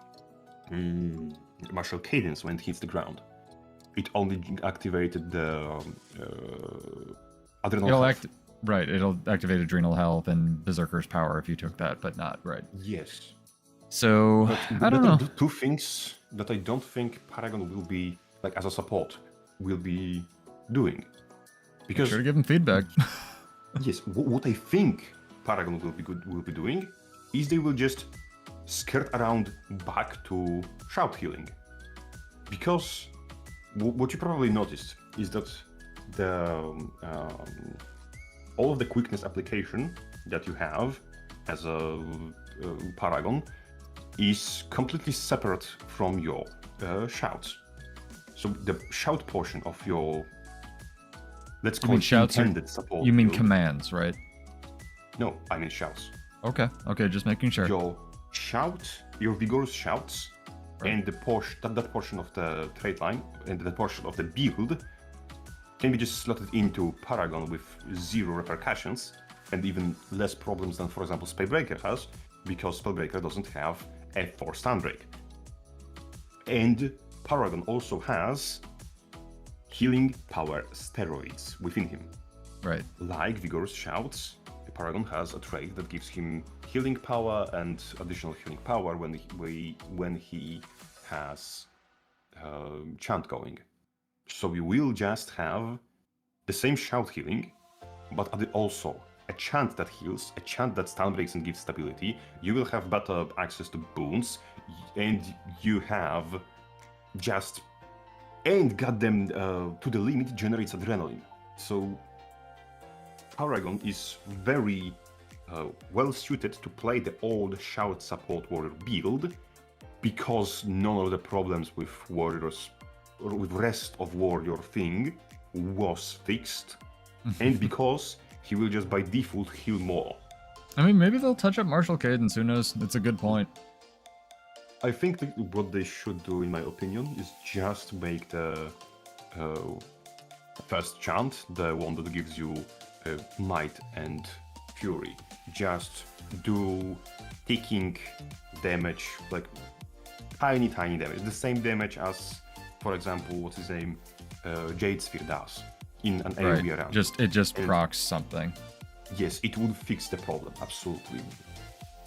S1: martial cadence when it hits the ground. It only activated the adrenal health.
S2: Right, it'll activate adrenal health and berserker's power if you took that, but not right.
S1: Yes.
S2: So I don't know.
S1: 2 things that I don't think Paragon will be like as a support will be doing. Because
S2: Make sure to give them feedback.
S1: Yes, what I think Paragon will be doing is they will just skirt around back to shout healing. Because what you probably noticed is that the all of the quickness application that you have as a Paragon is completely separate from your shouts. So the shout portion of your, let's call it intended support.
S2: You mean
S1: build.
S2: commands, right?
S1: No, I mean shouts.
S2: Okay, just making sure.
S1: Your shout, your vigorous shouts,
S2: right,
S1: and the that portion of the trait line and the portion of the build can be just slotted into Paragon with 0 repercussions and even less problems than, for example, Spellbreaker has, because Spellbreaker doesn't have F4 stun break. And Paragon also has healing power steroids within him.
S2: Right.
S1: Like Vigorous Shouts, Paragon has a trait that gives him healing power and additional healing power when he has chant going. So we will just have the same shout healing, but also a chant that heals, a chant that stun breaks and gives stability. You will have better access to boons, and you have just, and goddamn to the limit generates adrenaline. So Paragon is very well suited to play the old shout support warrior build, because none of the problems with warriors or with rest of warrior thing was fixed, and because he will just by default heal more.
S2: I mean, maybe they'll touch up martial cadence, who knows? It's a good point.
S1: I think that what they should do, in my opinion, is just make the first chant, the one that gives you might and fury, just do ticking damage, like tiny damage, the same damage as, for example, what's his name, Jade Sphere does in an area around.
S2: It just procs something.
S1: Yes, it would fix the problem, absolutely.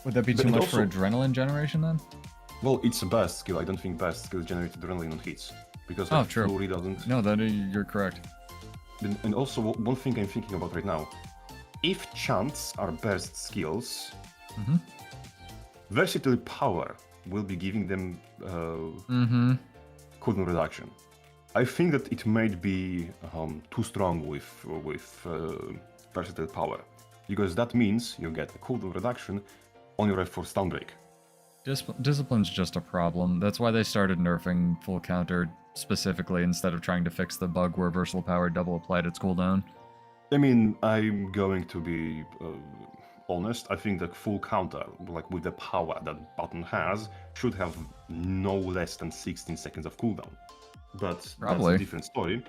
S2: Would that be
S1: But
S2: too
S1: it
S2: much
S1: also-
S2: for adrenaline generation then?
S1: Well, it's a burst skill. I don't think burst skills generate adrenaline on hits. Because
S2: Oh,
S1: like,
S2: true.
S1: Flurry doesn't.
S2: No, you're correct.
S1: And also, one thing I'm thinking about right now. If chants are burst skills,
S2: Mm-hmm.
S1: versatile power will be giving them
S2: Mm-hmm.
S1: cooldown reduction. I think that it might be too strong with versatile power, because that means you get a cooldown reduction on your F4 stun break.
S2: Discipline's just a problem. That's why they started nerfing full counter specifically instead of trying to fix the bug where versatile power double applied its cooldown.
S1: I mean, I'm going to be honest. I think that full counter, like with the power that button has, should have no less than 16 seconds of cooldown. But
S2: Probably.
S1: that's a different story,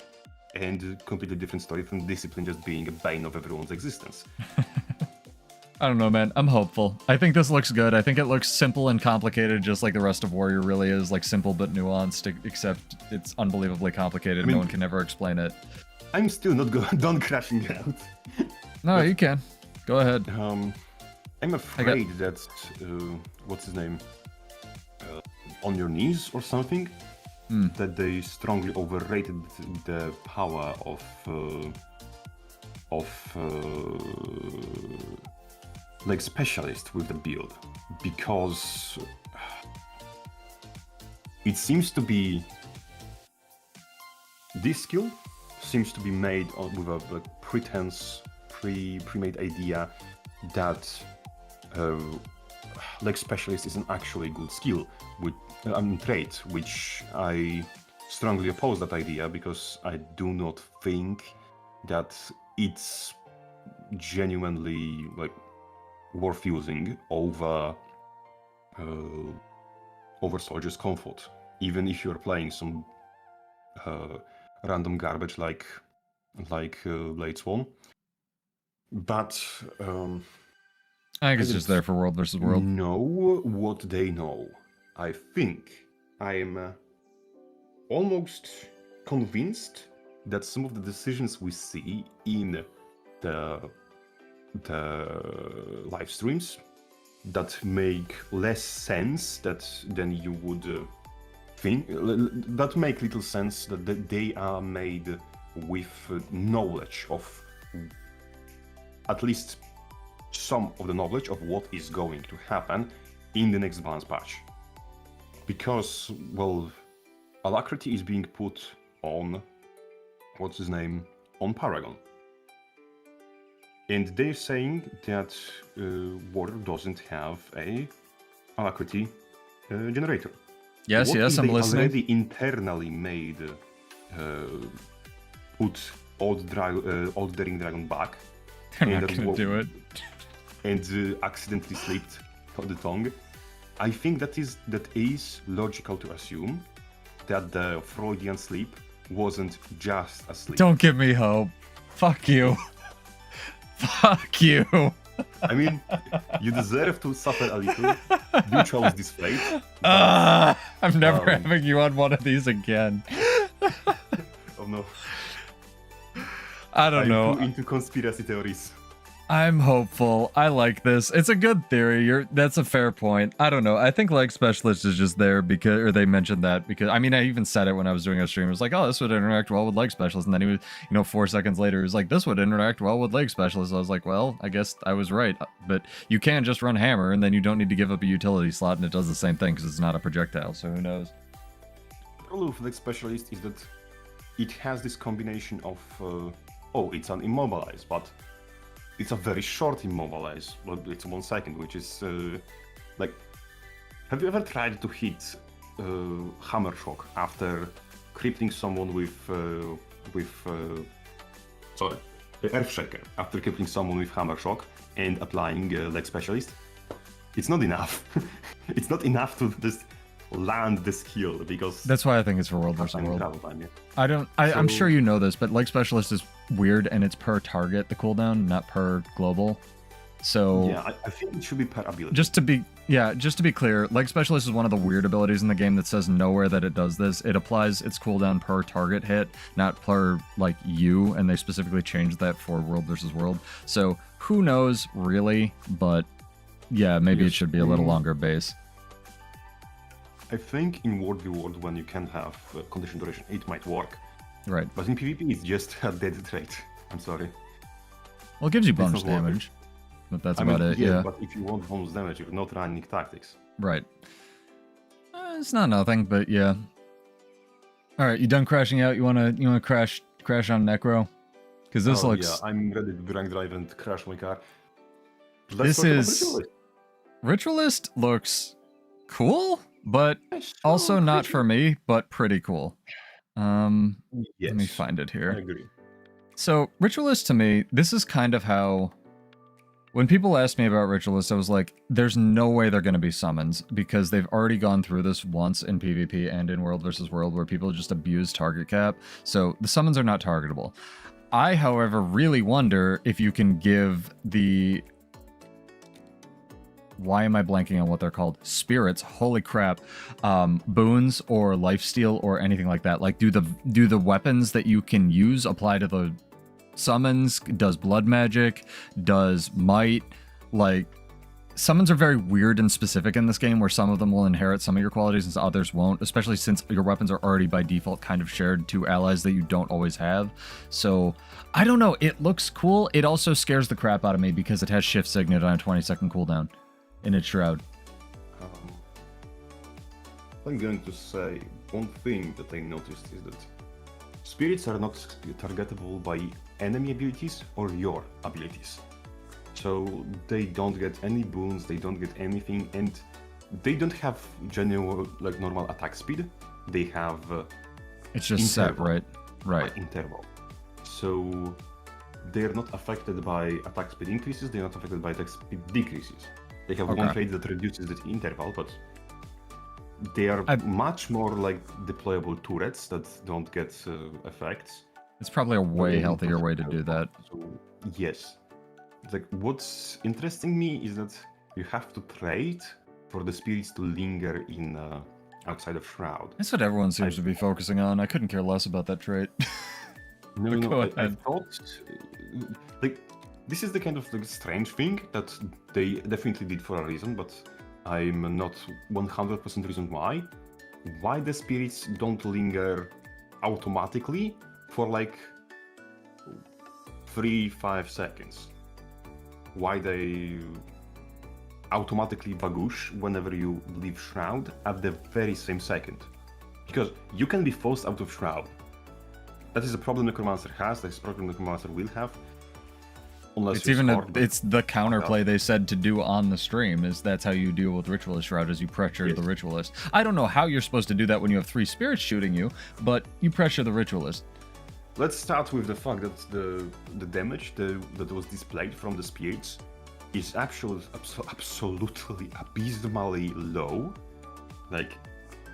S1: and a completely different story from discipline just being a bane of everyone's existence.
S2: I don't know, man. I'm hopeful. I think this looks good. I think it looks simple and complicated, just like the rest of Warrior really is, like simple but nuanced, except it's unbelievably complicated.
S1: I mean-
S2: No one can ever explain it.
S1: I'm still not done crashing out.
S2: No, you can. Go ahead.
S1: I'm afraid that what's his name, on your knees or something, that they strongly overrated the power of like Specialist with the build, because it seems to be this skill seems to be made with a like, pretense pre-made idea that like Specialist is an actually good skill with trait, which I strongly oppose that idea, because I do not think that it's genuinely like worth using over soldiers' comfort, even if you're playing some random garbage like Blade Swan. But
S2: I think it's just there for World versus World.
S1: know what they know. I think I'm almost convinced that some of the decisions we see in the live streams that make less sense than you would think, that make little sense, that they are made with knowledge of at least some of the knowledge of what is going to happen in the next balance patch. Because, well, Alacrity is being put on, what's his name, on Paragon. And they're saying that Warrior doesn't have a Alacrity generator.
S2: Yes,
S1: What
S2: yes,
S1: if
S2: I'm
S1: they
S2: listening.
S1: already internally made put Old Daring Dragon back?
S2: They're
S1: and
S2: not
S1: that
S2: gonna do it.
S1: And accidentally slipped the tongue. I think that is logical to assume that the Freudian sleep wasn't just a sleep.
S2: Don't give me hope. Fuck you. Fuck you.
S1: I mean, you deserve to suffer a little. You chose this fate.
S2: I'm never
S1: Um,
S2: having you on one of these again.
S1: Oh no.
S2: I don't know.
S1: I'm too into conspiracy theories.
S2: I'm hopeful. I like this. It's a good theory. That's a fair point. I don't know. I think like Specialist is just there because, or they mentioned that because, I mean, I even said it when I was doing a stream. It was like, oh, this would interact well with Leg Specialist. And then he was, 4 seconds later, he was like, this would interact well with Leg Specialist. I was like, well, I guess I was right. But you can just run Hammer and then you don't need to give up a utility slot and it does the same thing because it's not a projectile. So who knows?
S1: The problem with Leg Specialist is that it has this combination of, it's an immobilize, but it's a very short immobilize. Well, it's 1 second, which is like. Have you ever tried to hit Hammer Shock after crippling someone with Earthshaker after crippling someone with Hammer Shock and applying Leg Specialist? It's not enough. It's not enough to just land the skill because
S2: That's why I think it's for World versus World.
S1: travel time, yeah.
S2: I'm
S1: So-
S2: sure you know this, but Leg Specialist is weird and it's per target, the cooldown, not per global. So
S1: Yeah, I think it should be per ability.
S2: just to be clear, Leg Specialist is one of the weird abilities in the game that says nowhere that it does this. It applies its cooldown per target hit, not per like you, and they specifically changed that for World versus World. So who knows really, but yeah, maybe it
S1: Yes,
S2: should be a little longer base.
S1: I think in World v World, when you can have condition duration, it might work.
S2: Right.
S1: But in PvP, it's just a dead trait. I'm sorry.
S2: Well, it gives you
S1: It's
S2: bonus
S1: not worth it.
S2: damage, but that's
S1: I
S2: about
S1: mean,
S2: it. Yeah.
S1: but if you want bonus damage, you're not running tactics.
S2: Right. It's not nothing, but yeah. All right, you done crashing out? You wanna crash on Necro? Because this looks.
S1: Yeah, I'm ready to rank drive and crash my car.
S2: This
S1: talk about
S2: is-
S1: Ritualist.
S2: Ritualist looks cool, but
S1: Yes,
S2: also
S1: so
S2: not
S1: pretty.
S2: for me, but pretty cool. Let me
S1: Yes,
S2: find it
S1: I
S2: here.
S1: agree.
S2: So Ritualist to me, this is kind of how. When people asked me about Ritualist, I was like, there's no way they're going to be summons, because they've already gone through this once in PvP and in World vs. World, where people just abuse target cap, so the summons are not targetable. I, however, really wonder if you can give the... Why am I blanking on what they're called? Spirits, holy crap. Boons or lifesteal or anything like that. Like, do the weapons that you can use apply to the summons? Does blood magic? Does might? Like, summons are very weird and specific in this game, where some of them will inherit some of your qualities and others won't, especially since your weapons are already by default kind of shared to allies that you don't always have. So I don't know, it looks cool. It also scares the crap out of me because it has shift signet on a 20-second cooldown in its shroud.
S1: I'm going to say one thing that I noticed is that spirits are not targetable by enemy abilities or your abilities. So they don't get any boons, they don't get anything, and they don't have genuine, like, normal attack speed. They have
S2: It's just
S1: interval.
S2: set, right?
S1: Interval. So they're not affected by attack speed increases, they're not affected by attack speed decreases. They have one
S2: Okay.
S1: trait that reduces the interval, but they are much more like deployable turrets that don't get effects.
S2: It's probably a way
S1: They
S2: healthier
S1: don't
S2: way to
S1: have
S2: do that.
S1: So yes, like, what's interesting me is that you have to trade for the spirits to linger in outside of Shroud.
S2: That's what everyone seems to be focusing on. I couldn't care less about that trait.
S1: No,
S2: Go
S1: I
S2: ahead.
S1: thought, like, this is the kind of, like, strange thing that they definitely did for a reason, but I'm not 100% reason why. Why the spirits don't linger automatically for like 3-5 seconds? Why they automatically bagoosh whenever you leave Shroud at the very same second? Because you can be forced out of Shroud. That is a problem Necromancer has, that is a problem Necromancer will have. Unless
S2: It's
S1: you're
S2: even
S1: smart, but-
S2: it's the counterplay they said to do on the stream, is that's how you deal with Ritualist Shroud, is you pressure
S1: Yes.
S2: the Ritualist. I don't know how you're supposed to do that when you have 3 spirits shooting you, but you pressure the Ritualist.
S1: Let's start with the fact that the damage that was displayed from the spirits is actually absolutely abysmally low. Like,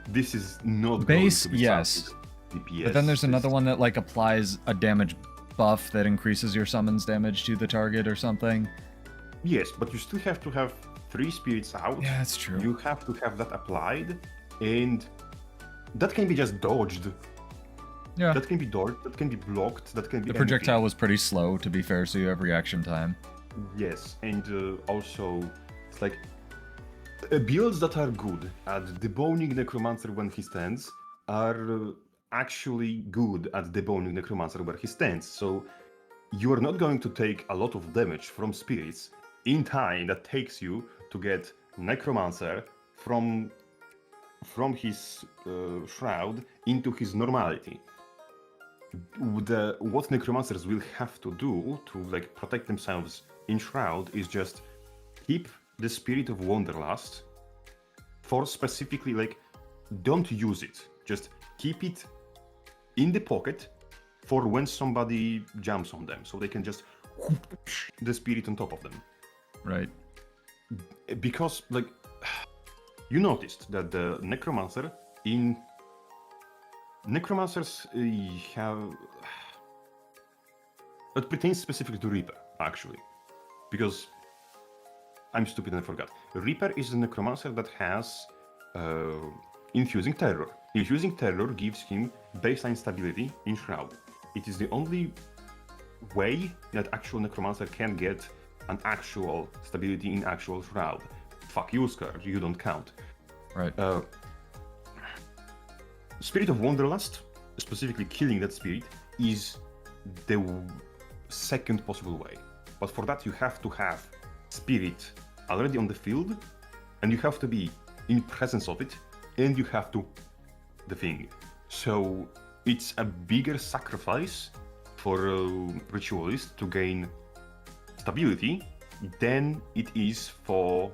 S1: this is not
S2: Base,
S1: going to be
S2: yes.
S1: something DPS.
S2: But then there's another one that like applies a damage buff that increases your summons damage to the target or something.
S1: Yes, but you still have to have 3 spirits out.
S2: Yeah, that's true.
S1: You have to have that applied, and that can be just dodged.
S2: Yeah.
S1: That can be dodged, that can be blocked, that can be
S2: The
S1: anything.
S2: projectile was pretty slow, to be fair, so you have reaction time.
S1: Yes, and also, it's like, builds that are good at deboning Necromancer when he stands are actually good at deboning Necromancer where he stands. So you are not going to take a lot of damage from spirits in time that takes you to get Necromancer from his shroud into his normality. What Necromancers will have to do to, like, protect themselves in Shroud is just keep the Spirit of Wanderlust for specifically, like, don't use it. Just keep it in the pocket for when somebody jumps on them, so they can just the Spirit on top of them.
S2: Right.
S1: Because, like, you noticed that the Necromancers have... That pertains specifically to Reaper, actually. Because I'm stupid and I forgot. Reaper is a Necromancer that has Infusing Terror. Infusing Terror gives him baseline stability in Shroud. It is the only way that actual Necromancer can get an actual stability in actual shroud. Fuck you, Scourge, you don't count.
S2: Right.
S1: Spirit of Wanderlust, specifically killing that spirit, is the second possible way. But for that you have to have spirit already on the field, and you have to be in presence of it, and you have to the thing. So it's a bigger sacrifice for Ritualist to gain stability than it is for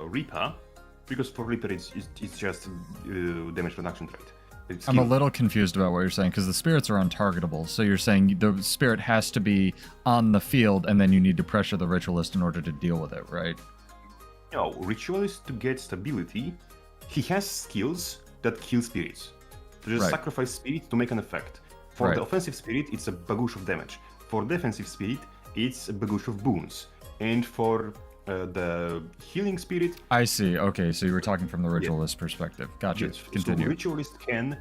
S1: Reaper, because for Reaper it's just damage reduction trait.
S2: I'm a little confused about what you're saying, because the spirits are untargetable. So you're saying the spirit has to be on the field, and then you need to pressure the Ritualist in order to deal with it, right?
S1: No, Ritualist to get stability, he has skills that kill spirits. To just sacrifice spirit to make an effect. For the offensive spirit, it's a bagoosh of damage. For defensive spirit, it's a bagoosh of boons. And for the healing spirit...
S2: I see. Okay, so you were talking from the Ritualist perspective. Gotcha.
S1: Yes.
S2: Continue.
S1: So Ritualist can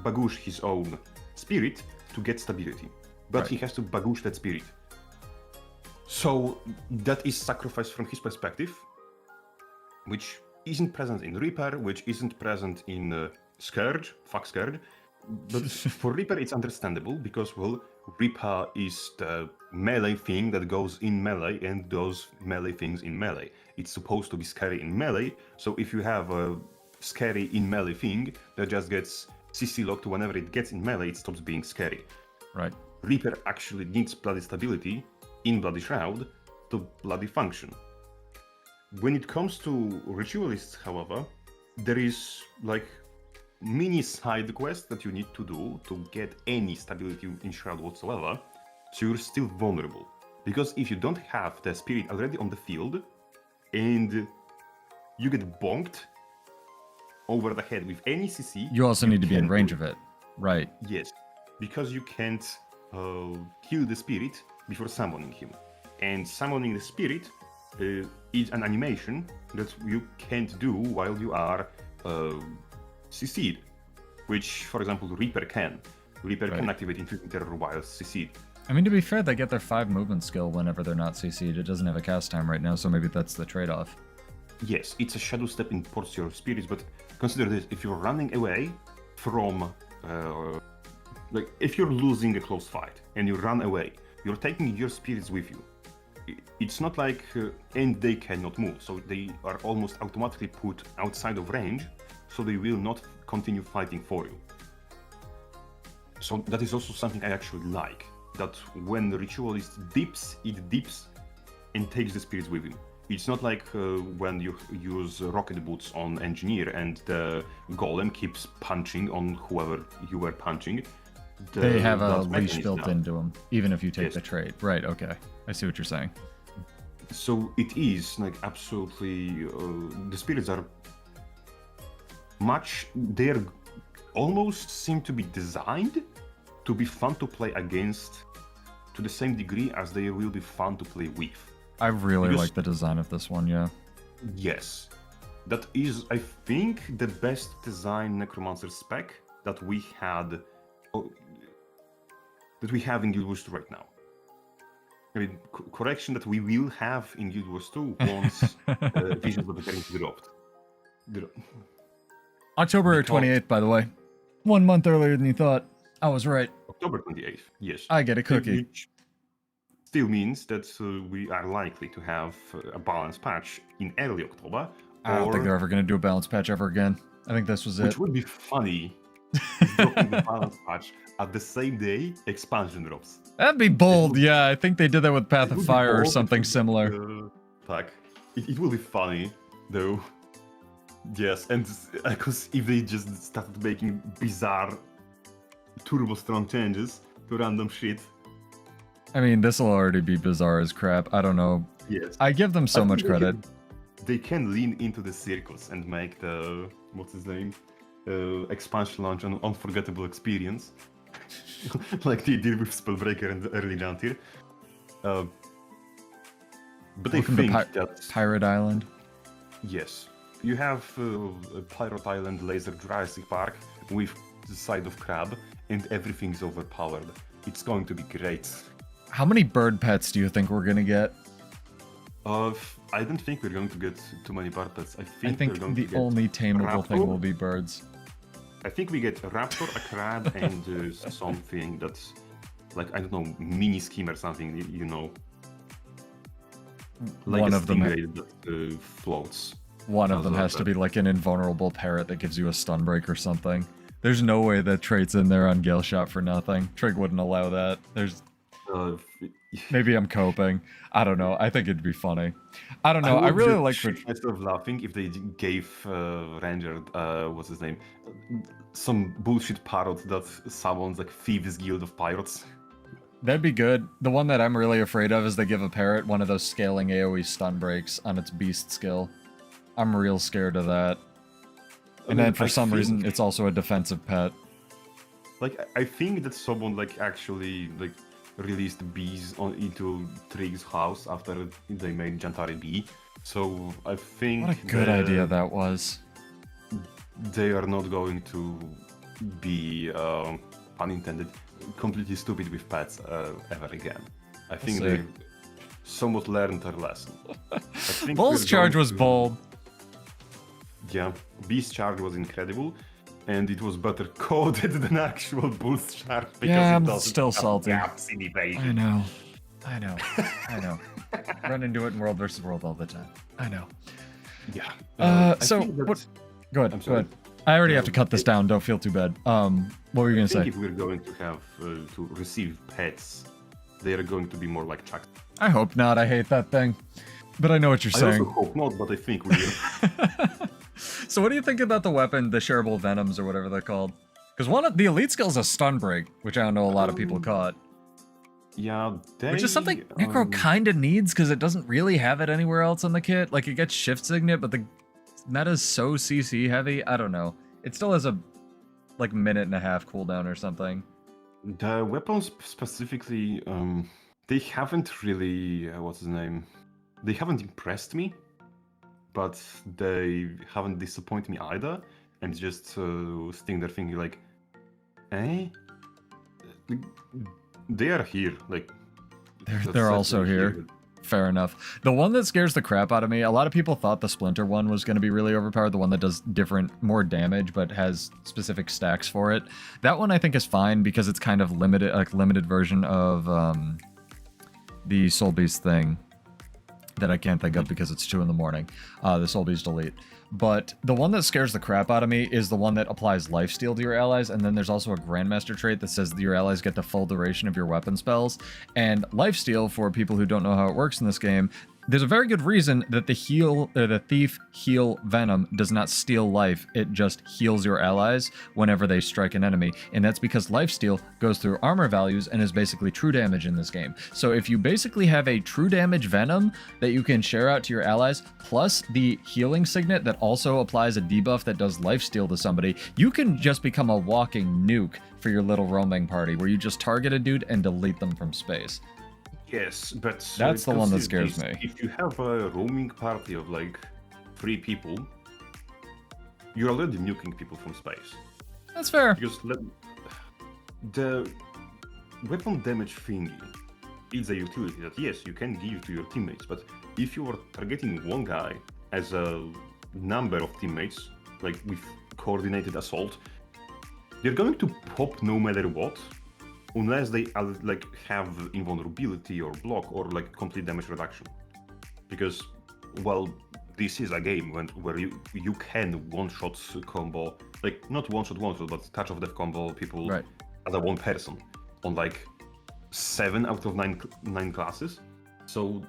S1: bagoosh his own spirit to get stability. But he has to bagoosh that spirit. So that is sacrifice from his perspective, which isn't present in Reaper, which isn't present in Scourge. Fuck Scourge. But for Reaper, it's understandable because, well, Reaper is the melee thing that goes in melee and does melee things in melee. It's supposed to be scary in melee, so if you have a scary in melee thing that just gets CC locked whenever it gets in melee, it stops being scary.
S2: Right.
S1: Reaper actually needs bloody stability in Bloody Shroud to bloody function. When it comes to Ritualists, however, there is like mini side quest that you need to do to get any stability in Shroud whatsoever, so you're still vulnerable. Because if you don't have the spirit already on the field, and you get bonked over the head with any CC...
S2: You also need to be in range of it. Right.
S1: Yes, because you can't kill the spirit before summoning him. And summoning the spirit is an animation that you can't do while you are CC'd, which, for example, Reaper can. Reaper can activate Inflicting Terror while CC'd.
S2: I mean, to be fair, they get their 5 movement skill whenever they're not CC'd. It doesn't have a cast time right now, so maybe that's the trade-off.
S1: Yes, it's a shadow step in Portrait of Spirits, but consider this, if you're running away from... like, if you're losing a close fight, and you run away, you're taking your spirits with you. It's not like... and they cannot move, so they are almost automatically put outside of range, so they will not continue fighting for you. So that is also something I actually like, that when the Ritualist dips, it dips and takes the spirits with him. It's not like when you use rocket boots on Engineer and the Golem keeps punching on whoever you were punching.
S2: They have a leash built into them, even if you take the trade. Right, okay. I see what you're saying.
S1: So it is like absolutely... the spirits are much... They're almost seem to be designed to be fun to play against to the same degree as they will be fun to play with.
S2: I really like the design of this one, yeah.
S1: Yes. That is, I think, the best design Necromancer spec that we had... that we have in Guild Wars 2 right now. I mean, correction that we will have in Guild Wars 2 once Visions of the Eternity dropped.
S2: October 28th, by the way. 1 month earlier than you thought. I was right.
S1: October 28th, yes.
S2: I get a cookie.
S1: Which still means that we are likely to have a balance patch in early October.
S2: I don't think they're ever going to do a balance patch ever again. I think this was it.
S1: Which would be funny, dropping the balance patch at the same day expansion drops.
S2: That'd be bold, yeah. I think they did that with Path of Fire or something similar.
S1: It will be funny, though. Yes, and because if they just started making bizarre, turbo strong changes to random shit.
S2: I mean, this will already be bizarre as crap. I don't know.
S1: Yes.
S2: I give them so much credit.
S1: They can lean into the circus and make the, what's his name? Expansion launch an unforgettable experience. Like they did with Spellbreaker and the early round here. But I think that...
S2: Pirate Island.
S1: Yes. You have Pirate Island Laser Jurassic Park with the side of Crab, and everything is overpowered. It's going to be great.
S2: How many bird pets do you think we're gonna get?
S1: I don't think we're going to get too many bird pets. I think,
S2: I think
S1: we're going
S2: the
S1: to get
S2: only tameable thing
S1: raptor.
S2: will be birds.
S1: I think we get a raptor, a crab, and something that's like, I don't know, mini skim or something, you know. Like
S2: One
S1: a
S2: of them,
S1: stingray that floats.
S2: one of
S1: As
S2: them
S1: a
S2: has to
S1: pet.
S2: be like an invulnerable parrot that gives you a stun break or something. There's no way that trait's in there on Gale Shot for nothing. Trig wouldn't allow that.
S1: Uh,
S2: Maybe I'm coping. I don't know. I think it'd be funny. I don't know. I
S1: would
S2: really
S1: just
S2: like
S1: shit myself laughing if they gave Ranger, what's his name, some bullshit parrot that summons like Thieves Guild of Pirates.
S2: That'd be good. The one that I'm really afraid of is they give a parrot one of those scaling AoE stun breaks on its beast skill. I'm real scared of that. And then for some reason, it's also a defensive pet.
S1: Like, I think that someone like actually like released bees into Trig's house after they made Jantari bee. So I think
S2: What a good idea that was.
S1: they are not going to be, pun intended, completely stupid with pets ever again. I think
S2: see.
S1: they somewhat learned their lesson. I think
S2: Bull's
S1: we're
S2: charge
S1: going
S2: was
S1: to-
S2: bold.
S1: Yeah, Beast charge was incredible, and it was better coded than actual Bull's charge because
S2: Yeah,
S1: it
S2: I'm
S1: doesn't
S2: still
S1: have
S2: salty.
S1: gaps in
S2: I
S1: evasion.
S2: know. I know. I know. Run into it in World vs. World all the time. I know.
S1: Yeah. I
S2: So,
S1: think that-
S2: what? Go ahead.
S1: I'm
S2: Go
S1: sorry.
S2: ahead. I already have to cut this down. Don't feel too bad. What were you
S1: I
S2: gonna
S1: think
S2: say?
S1: if we're going to have to receive pets, they are going to be more like Chuck.
S2: I hope not. I hate that thing. But I know what you're
S1: I
S2: saying.
S1: also hope not, but I think we will.
S2: So what do you think about the weapon, the shareable venoms or whatever they're called? Because one of the elite skill is a stun break, which I don't know a lot of people caught.
S1: Yeah, they,
S2: Which is something Necro kind of needs because it doesn't really have it anywhere else on the kit. Like it gets shift signet, but the meta's so CC heavy. I don't know. It still has a like minute and a half cooldown or something.
S1: The weapons specifically, they haven't really, what's his name? They haven't impressed me, but they haven't disappointed me either. I'm just sitting there thinking like, eh? They are here, like...
S2: They're also here. Fair enough. The one that scares the crap out of me, a lot of people thought the Splinter one was going to be really overpowered, the one that does more damage, but has specific stacks for it. That one I think is fine because it's kind of limited, like limited version of the Soul Beast thing that I can't think of because it's 2 in the morning. The Soul Beast Elite. But the one that scares the crap out of me is the one that applies lifesteal to your allies, and then there's also a Grandmaster trait that says that your allies get the full duration of your weapon spells. And lifesteal, for people who don't know how it works in this game, there's a very good reason that the Thief Heal Venom does not steal life, it just heals your allies whenever they strike an enemy, and that's because lifesteal goes through armor values and is basically true damage in this game. So if you basically have a true damage Venom that you can share out to your allies, plus the healing signet that also applies a debuff that does lifesteal to somebody, you can just become a walking nuke for your little roaming party, where you just target a dude and delete them from space.
S1: Yes, but...
S2: That's the one that
S1: consider
S2: scares
S1: this.
S2: me.
S1: If you have a roaming party of like 3 people, you're already nuking people from space.
S2: That's fair.
S1: Because the weapon damage thingy is a utility that, yes, you can give to your teammates, but if you are targeting one guy as a number of teammates, like with coordinated assault, they're going to pop no matter what, unless they like have invulnerability or block or like complete damage reduction. Because, well, this is a game where you can one-shot combo, like not one-shot, but touch of death combo people
S2: Right.
S1: as a one person on like 7 out of 9 classes. So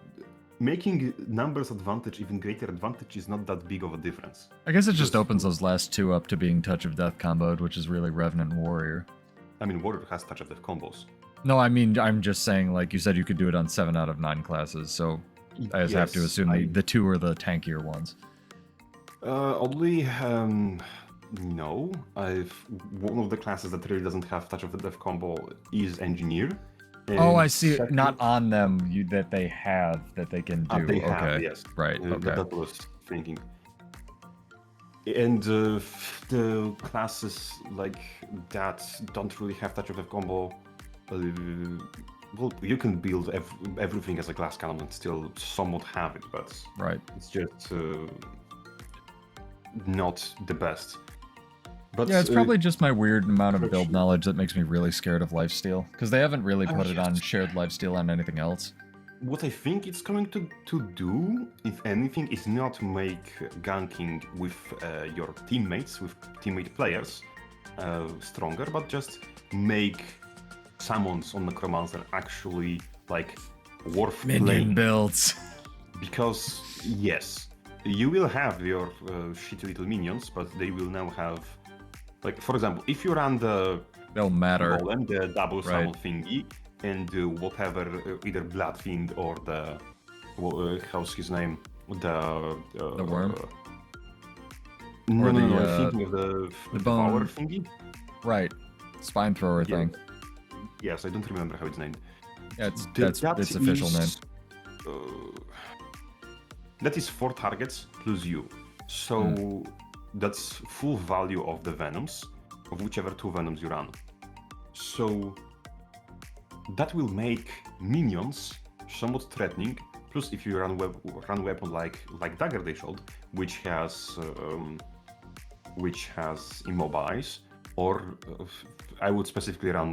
S1: making numbers advantage even greater advantage is not that big of a difference.
S2: I guess it just opens those last 2 up to being Touch of Death comboed, which is really Revenant and Warrior.
S1: I mean, Warrior has touch of death combos.
S2: No, I mean, I'm just saying, like you said, you could do it on 7 out of 9 classes, so I just have to
S1: Yes,
S2: assume the 2 are the tankier ones.
S1: Oddly, no. One of the classes that really doesn't have touch of the death combo is Engineer.
S2: Oh, I see.
S1: Second-
S2: Not on them, that they can do.
S1: They
S2: okay.
S1: have, yes.
S2: Right, okay.
S1: That was thinking. And the classes like that don't really have touch of the combo. well, you can build everything as a glass cannon and still somewhat have it, but
S2: Right.
S1: it's just not the best. But
S2: Yeah, it's probably just my weird amount of build
S1: Virtue.
S2: knowledge that makes me really scared of lifesteal, because they haven't really
S1: Oh,
S2: put it on
S1: yes.
S2: shared lifesteal on anything else.
S1: What I think it's going to do, if anything, is not make ganking with your teammates, with teammate players, stronger, but just make summons on Necromancer actually like worth
S2: Minion
S1: playing.
S2: builds.
S1: Because yes, you will have your shitty little minions, but they will now have, like, for example, if you run the
S2: They'll matter.
S1: Golem, the double summon
S2: Right.
S1: thingy, and whatever, either Bloodfiend or the how's his name, the
S2: worm?
S1: No,
S2: Or
S1: no, no,
S2: the,
S1: I'm thinking of the
S2: BoN.
S1: Devour thingy.
S2: Right. Spine thrower
S1: Yeah.
S2: thing.
S1: Yes, I don't remember how it's named.
S2: Yeah, it's,
S1: That
S2: that's its official name.
S1: is, that is 4 targets plus you. So that's full value of the Venoms, of whichever 2 Venoms you run. So that will make minions somewhat threatening. Plus, if you run weapon like Dagger Dishold, which has immobilize, or I would specifically run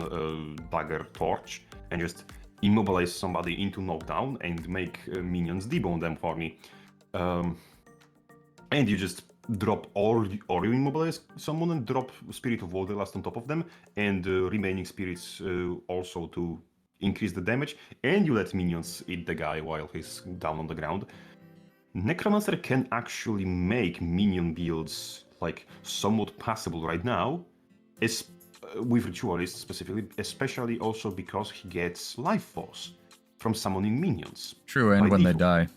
S1: Dagger Torch and just immobilize somebody into knockdown and make minions debone them for me. And you just drop or you immobilize someone and drop Spirit of Wanderlust on top of them, and remaining spirits also to increase the damage, and you let minions eat the guy while he's down on the ground. Necromancer can actually make minion builds like somewhat passable right now, with Ritualist specifically, especially also because he gets Life Force from summoning minions.
S2: True, and
S1: by
S2: when they
S1: default.
S2: die.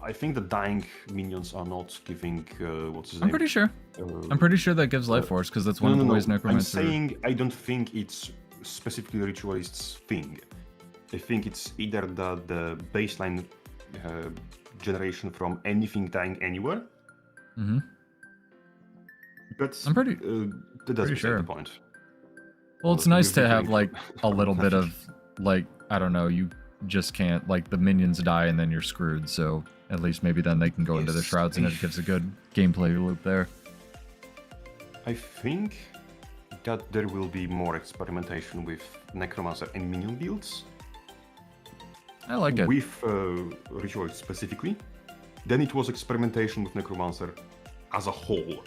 S1: I think the dying minions are not giving what's his
S2: I'm
S1: name?
S2: pretty sure. I'm pretty sure that gives life force, because that's one of the ways
S1: I'm
S2: Necromancer...
S1: saying I don't think it's specifically Ritualist's thing. I think it's either the baseline generation from anything dying anywhere.
S2: Mm-hmm.
S1: But
S2: I'm pretty
S1: that doesn't
S2: sure.
S1: the point.
S2: Well, it's nice to have, like, a little bit of, like, I don't know, you just can't, like, the minions die and then you're screwed, so at least maybe then they can go into the shrouds and it gives a good gameplay loop there.
S1: I think that there will be more experimentation with Necromancer and minion builds.
S2: I like it.
S1: With Ritualist specifically. Then it was experimentation with Necromancer as a whole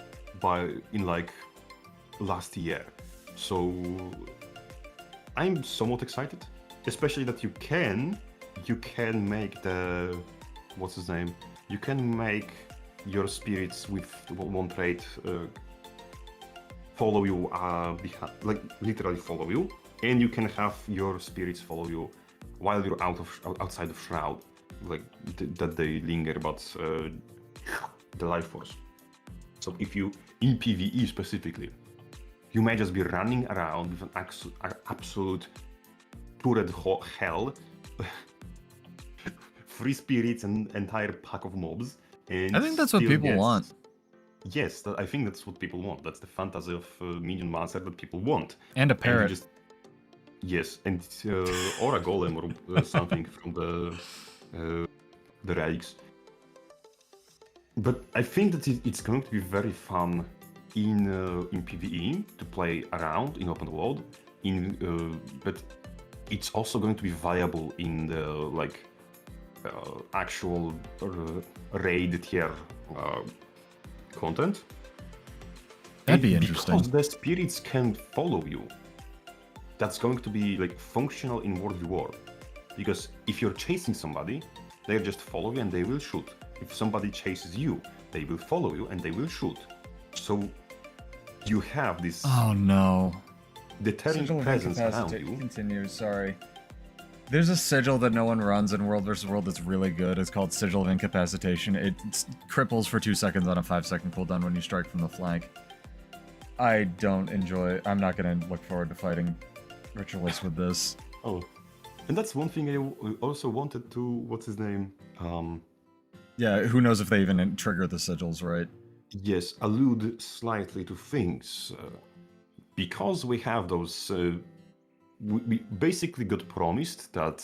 S1: in like last year. So I'm somewhat excited, especially that you can make the what's his name? You can make your spirits with one trait follow you, like literally follow you, and you can have your spirits follow you while you're outside of Shroud, like that they linger, but the life force. So if you in PvE specifically, you may just be running around with an absolute turret hell, free spirits and entire pack of mobs. And
S2: I think that's what people want.
S1: Yes, I think that's what people want. That's the fantasy of minion monster that people want.
S2: And a parrot.
S1: And yes, and or a golem or something from the Reichs. But I think that it's going to be very fun in PvE to play around in open world. But it's also going to be viable in the actual raid tier content.
S2: That'd be interesting.
S1: Because the spirits can follow you. That's going to be like functional in World War. Because if you're chasing somebody, they just follow you and they will shoot. If somebody chases you, they will follow you and they will shoot. So you have this deterrent presence around you.
S2: Continues, sorry. There's a sigil that no one runs in World vs. World that's really good. It's called Sigil of Incapacitation. It cripples for 2 seconds on a 5-second cooldown when you strike from the flank. I don't enjoy... I'm not going to look forward to fighting Ritualist with this.
S1: Oh, and that's one thing I also wanted to... What's his name?
S2: Yeah, who knows if they even trigger the sigils, right?
S1: Yes, allude slightly to things. because we have those, we basically got promised that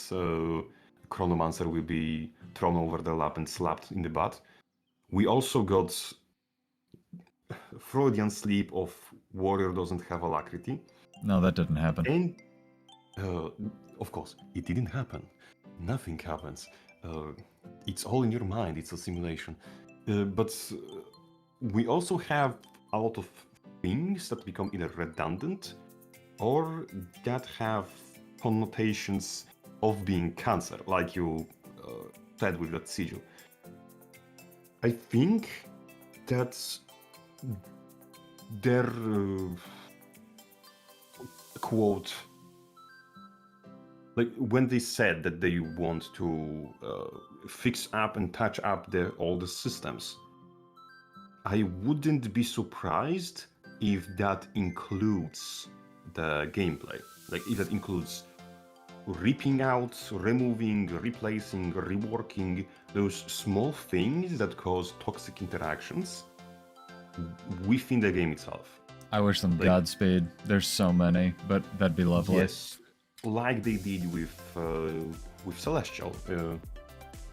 S1: Chronomancer will be thrown over the lap and slapped in the butt. We also got Freudian sleep of warrior doesn't have alacrity.
S2: No, that didn't happen.
S1: And of course, it didn't happen. Nothing happens. It's all in your mind. It's a simulation. But we also have a lot of things that become either redundant or that have connotations of being cancer, like you said with that sigil. I think that their quote, like when they said that they want to fix up and touch up all the systems, I wouldn't be surprised if that includes the gameplay. Like if that includes ripping out, removing, replacing, reworking those small things that cause toxic interactions within the game itself.
S2: I wish them Godspeed. There's so many, but that'd be lovely.
S1: Yes, like they did with Celestial.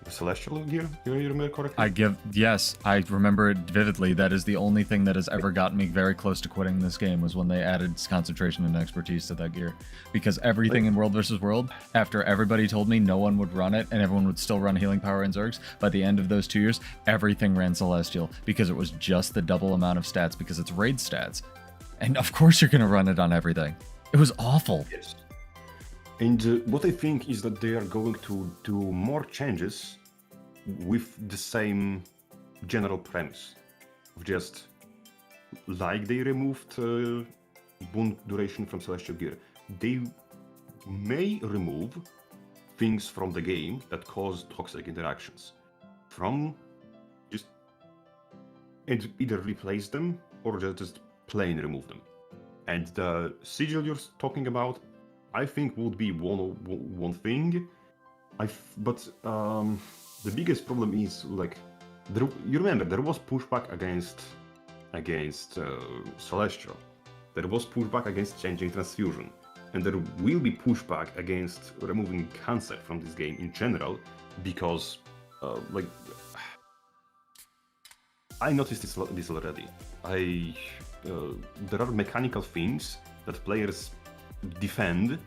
S1: Celestial gear, you remember correctly?
S2: Yes, I remember it vividly. That is the only thing that has ever gotten me very close to quitting this game, was when they added concentration and expertise to that gear. Because everything in World vs. World, after everybody told me no one would run it and everyone would still run Healing Power and Zergs, by the end of those 2 years, everything ran Celestial because it was just the double amount of stats because it's raid stats. And of course you're going to run it on everything. It was awful.
S1: Yes. And what I think is that they are going to do more changes with the same general premise. Of just like they removed BoN duration from Celestial Gear, they may remove things from the game that cause toxic interactions. And either replace them or just plain remove them. And the sigil you're talking about, I think would be one thing. But the biggest problem is like, you remember there was pushback against Celestial. There was pushback against changing transfusion, and there will be pushback against removing cancer from this game in general, because I noticed this already. There are mechanical things that players defend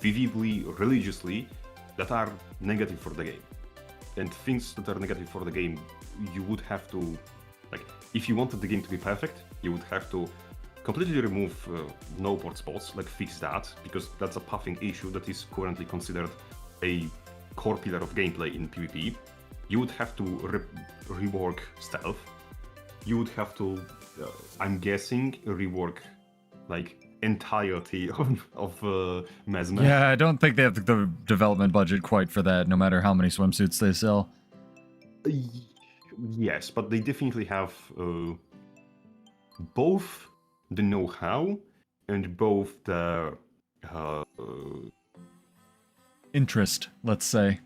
S1: vividly, religiously, that are negative for the game. And things that are negative for the game, you would have to, like, if you wanted the game to be perfect, you would have to completely remove no port spots, like fix that, because that's a puffing issue that is currently considered a core pillar of gameplay in PvP. You would have to rework stealth. You would have to, I'm guessing, rework like entirety of Mesmer.
S2: Yeah, I don't think they have the development budget quite for that, no matter how many swimsuits they sell.
S1: Yes, but they definitely have both the know-how and both the
S2: interest, let's say.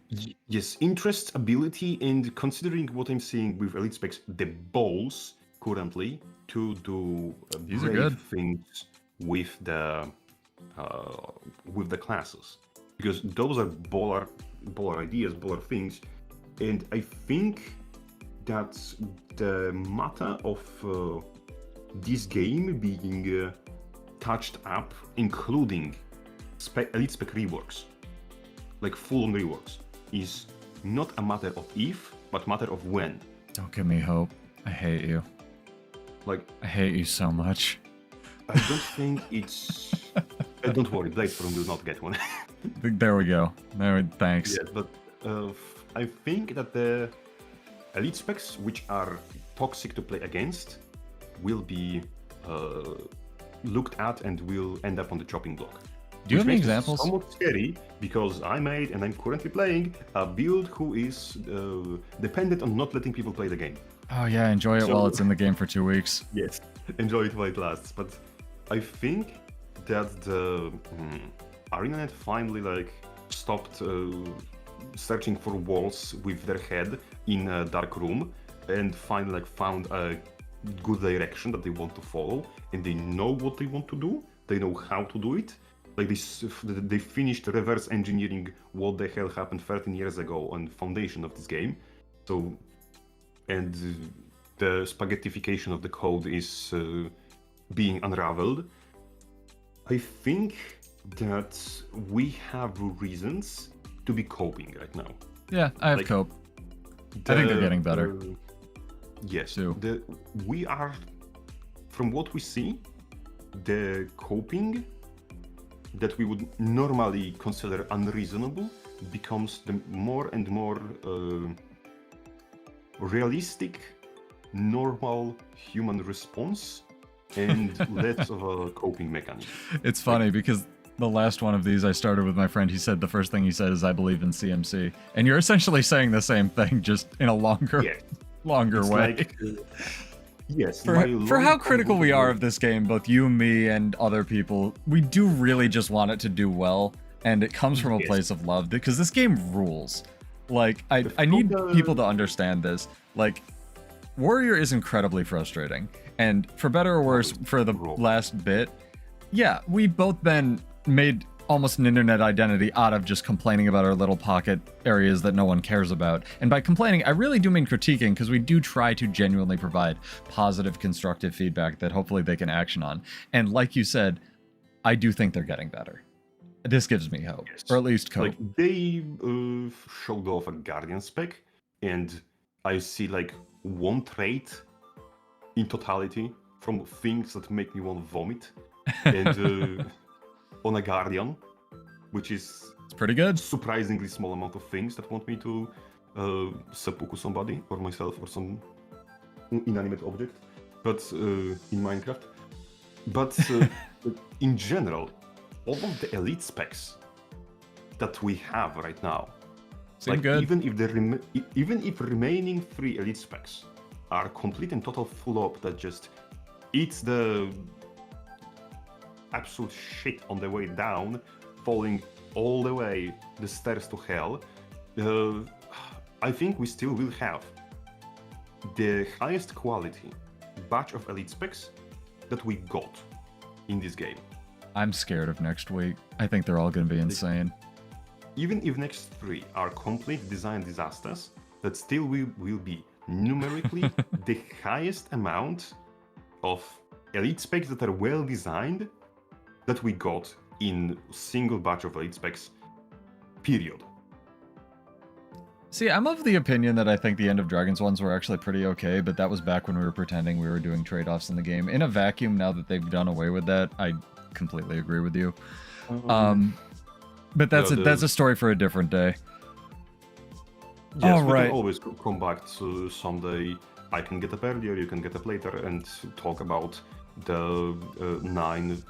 S1: Yes, interest, ability, and considering what I'm seeing with Elite Specs, the balls currently to do
S2: These are good
S1: things with the classes, because those are baller ideas, baller things, and I think that the matter of this game being touched up, including Elite Spec reworks, like full-on reworks, is not a matter of if, but matter of when.
S2: Don't give me hope. I hate you.
S1: Like,
S2: I hate you so much.
S1: I don't think it's... don't worry, Bladestorm will not get one.
S2: There we go. Thanks.
S1: Yes, but I think that the Elite Specs, which are toxic to play against, will be looked at and will end up on the chopping block.
S2: Do you have any examples?
S1: It's somewhat scary, because I made, and I'm currently playing, a build who is dependent on not letting people play the game.
S2: Oh yeah, enjoy it while it's in the game for 2 weeks.
S1: Yes, enjoy it while it lasts. But I think that the ArenaNet finally stopped searching for walls with their head in a dark room, and finally found a good direction that they want to follow, and they know what they want to do. they know how to do it. Like they finished reverse engineering what the hell happened 13 years ago on foundation of this game. So, and the spaghettification of the code is being unraveled. I think that we have reasons to be coping right now.
S2: Yeah, I have cope. I think they're getting better.
S1: Yes,
S2: too.
S1: We are, from what we see, the coping that we would normally consider unreasonable becomes the more and more realistic, normal human response, and less of a coping mechanism.
S2: It's funny because the last one of these I started with my friend, he said the first thing he said is I believe in CMC. And you're essentially saying the same thing, just in a longer way.
S1: Like, yes.
S2: For how critical we are of this game, both you, me, and other people, we do really just want it to do well, and it comes from a place of love, because this game rules. Like, I need people to understand this. Like, Warrior is incredibly frustrating, and for better or worse, for the last bit, yeah, we've both been made almost an internet identity out of just complaining about our little pocket areas that no one cares about. And by complaining, I really do mean critiquing, because we do try to genuinely provide positive, constructive feedback that hopefully they can action on. And like you said, I do think they're getting better. This gives me hope, or at least hope.
S1: Like, they showed off a Guardian spec, and I see like one trait in totality from things that make me want to vomit. And on a Guardian, which is
S2: it's pretty good.
S1: Surprisingly small amount of things that want me to seppuku somebody or myself or some inanimate object, but in Minecraft. But in general, all of the elite specs that we have right now,
S2: seem
S1: like
S2: good.
S1: even if remaining 3 elite specs are complete and total flop that just eats the absolute shit on the way down, falling all the way the stairs to hell, I think we still will have the highest quality batch of elite specs that we got in this game.
S2: I'm scared of next week. I think they're all going to be insane.
S1: Even if next 3 are complete design disasters, that still will be numerically the highest amount of elite specs that are well designed that we got in single batch of elite specs, period.
S2: See, I'm of the opinion that I think the End of Dragons ones were actually pretty okay, but that was back when we were pretending we were doing trade-offs in the game. In a vacuum, now that they've done away with that, I completely agree with you. But that's a story for a different day.
S1: Yes, we can always come back to someday. I can get up earlier, you can get up later, and talk about the 9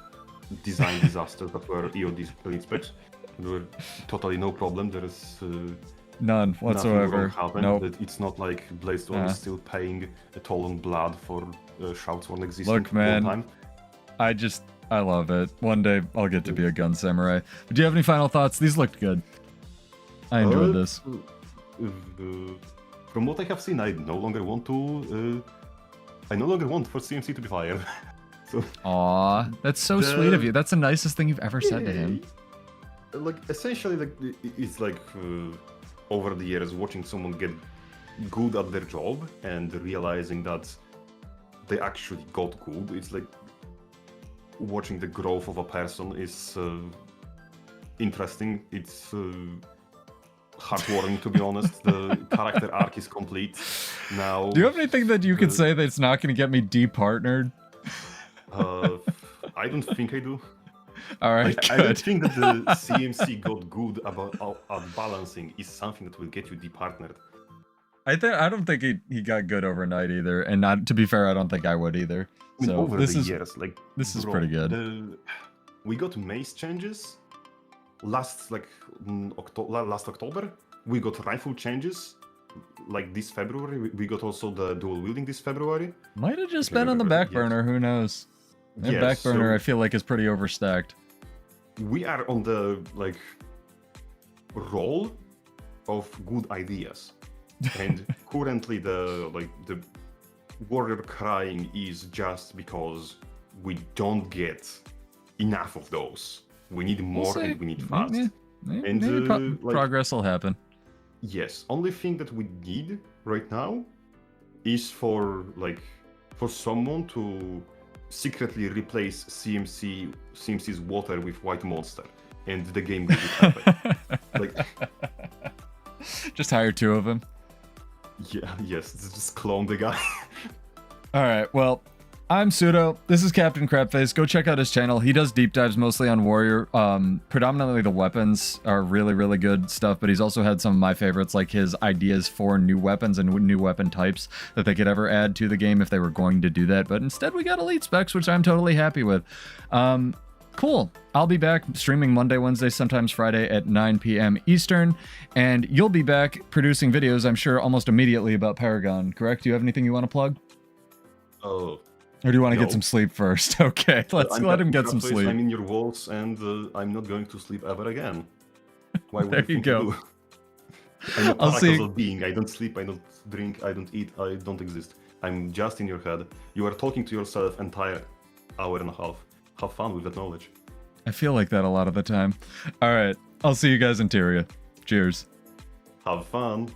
S1: design disasters that were EOD elite specs. There were totally no problem. There is
S2: none whatsoever.
S1: Nope. It's not like Blaze1 is still paying a toll on blood for Shoutsworn existing.
S2: Look, man,
S1: time.
S2: I love it. One day I'll get to be a gun samurai. But do you have any final thoughts? These looked good. I enjoyed this.
S1: From what I have seen, I no longer want for CMC to be fired. So,
S2: aw, that's so sweet of you. That's the nicest thing you've ever said to him.
S1: Like, essentially, like, it's like over the years watching someone get good at their job and realizing that they actually got good. It's like watching the growth of a person is interesting. It's heartwarming, to be honest. The character arc is complete now.
S2: Do you have anything that you could say that's not going to get me departnered?
S1: I don't think I do.
S2: All right,
S1: I don't think that the CMC got good at balancing is something that will get you departnered.
S2: I don't think he got good overnight either, and not to be fair, I don't think I would either.
S1: I mean,
S2: so
S1: over the years, like
S2: this is pretty good.
S1: We got mace changes last October. We got rifle changes like this February. We got also the dual wielding this February.
S2: Might have just been on the back burner. Who knows? That back burner, I feel like, is pretty overstacked.
S1: We are on the roll of good ideas, and currently the warrior crying is just because we don't get enough of those. We need more and we need fast.
S2: Maybe,
S1: And,
S2: progress will happen.
S1: Yes, only thing that we need right now is for someone to secretly replace CMC's water with white monster, and the game will be happen. Like,
S2: Just hire 2 of them.
S1: yeah, yes, just clone the guy.
S2: All right, well, I'm Pseudo. This is Captain Crabface. Go check out his channel. He does deep dives mostly on Warrior. Predominantly the weapons are really, really good stuff, but he's also had some of my favorites, like his ideas for new weapons and new weapon types that they could ever add to the game if they were going to do that. But instead, we got elite specs, which I'm totally happy with. Cool. I'll be back streaming Monday, Wednesday, sometimes Friday at 9 p.m. Eastern, and you'll be back producing videos, I'm sure, almost immediately about Paragon, correct? Do you have anything you want to plug?
S1: Oh.
S2: Or do you want to
S1: No.
S2: get some sleep first? Okay, let's let him get some
S1: Crabface,
S2: sleep.
S1: I'm in your walls, and I'm not going to sleep ever again. Why would
S2: There you
S1: think
S2: go.
S1: do? I'm a
S2: I'll see-
S1: paracausal being. I don't sleep, I don't drink, I don't eat, I don't exist. I'm just in your head. You are talking to yourself entire hour and a half. Have fun with that knowledge.
S2: I feel like that a lot of the time. All right, I'll see you guys in Tyria. Cheers.
S1: Have fun.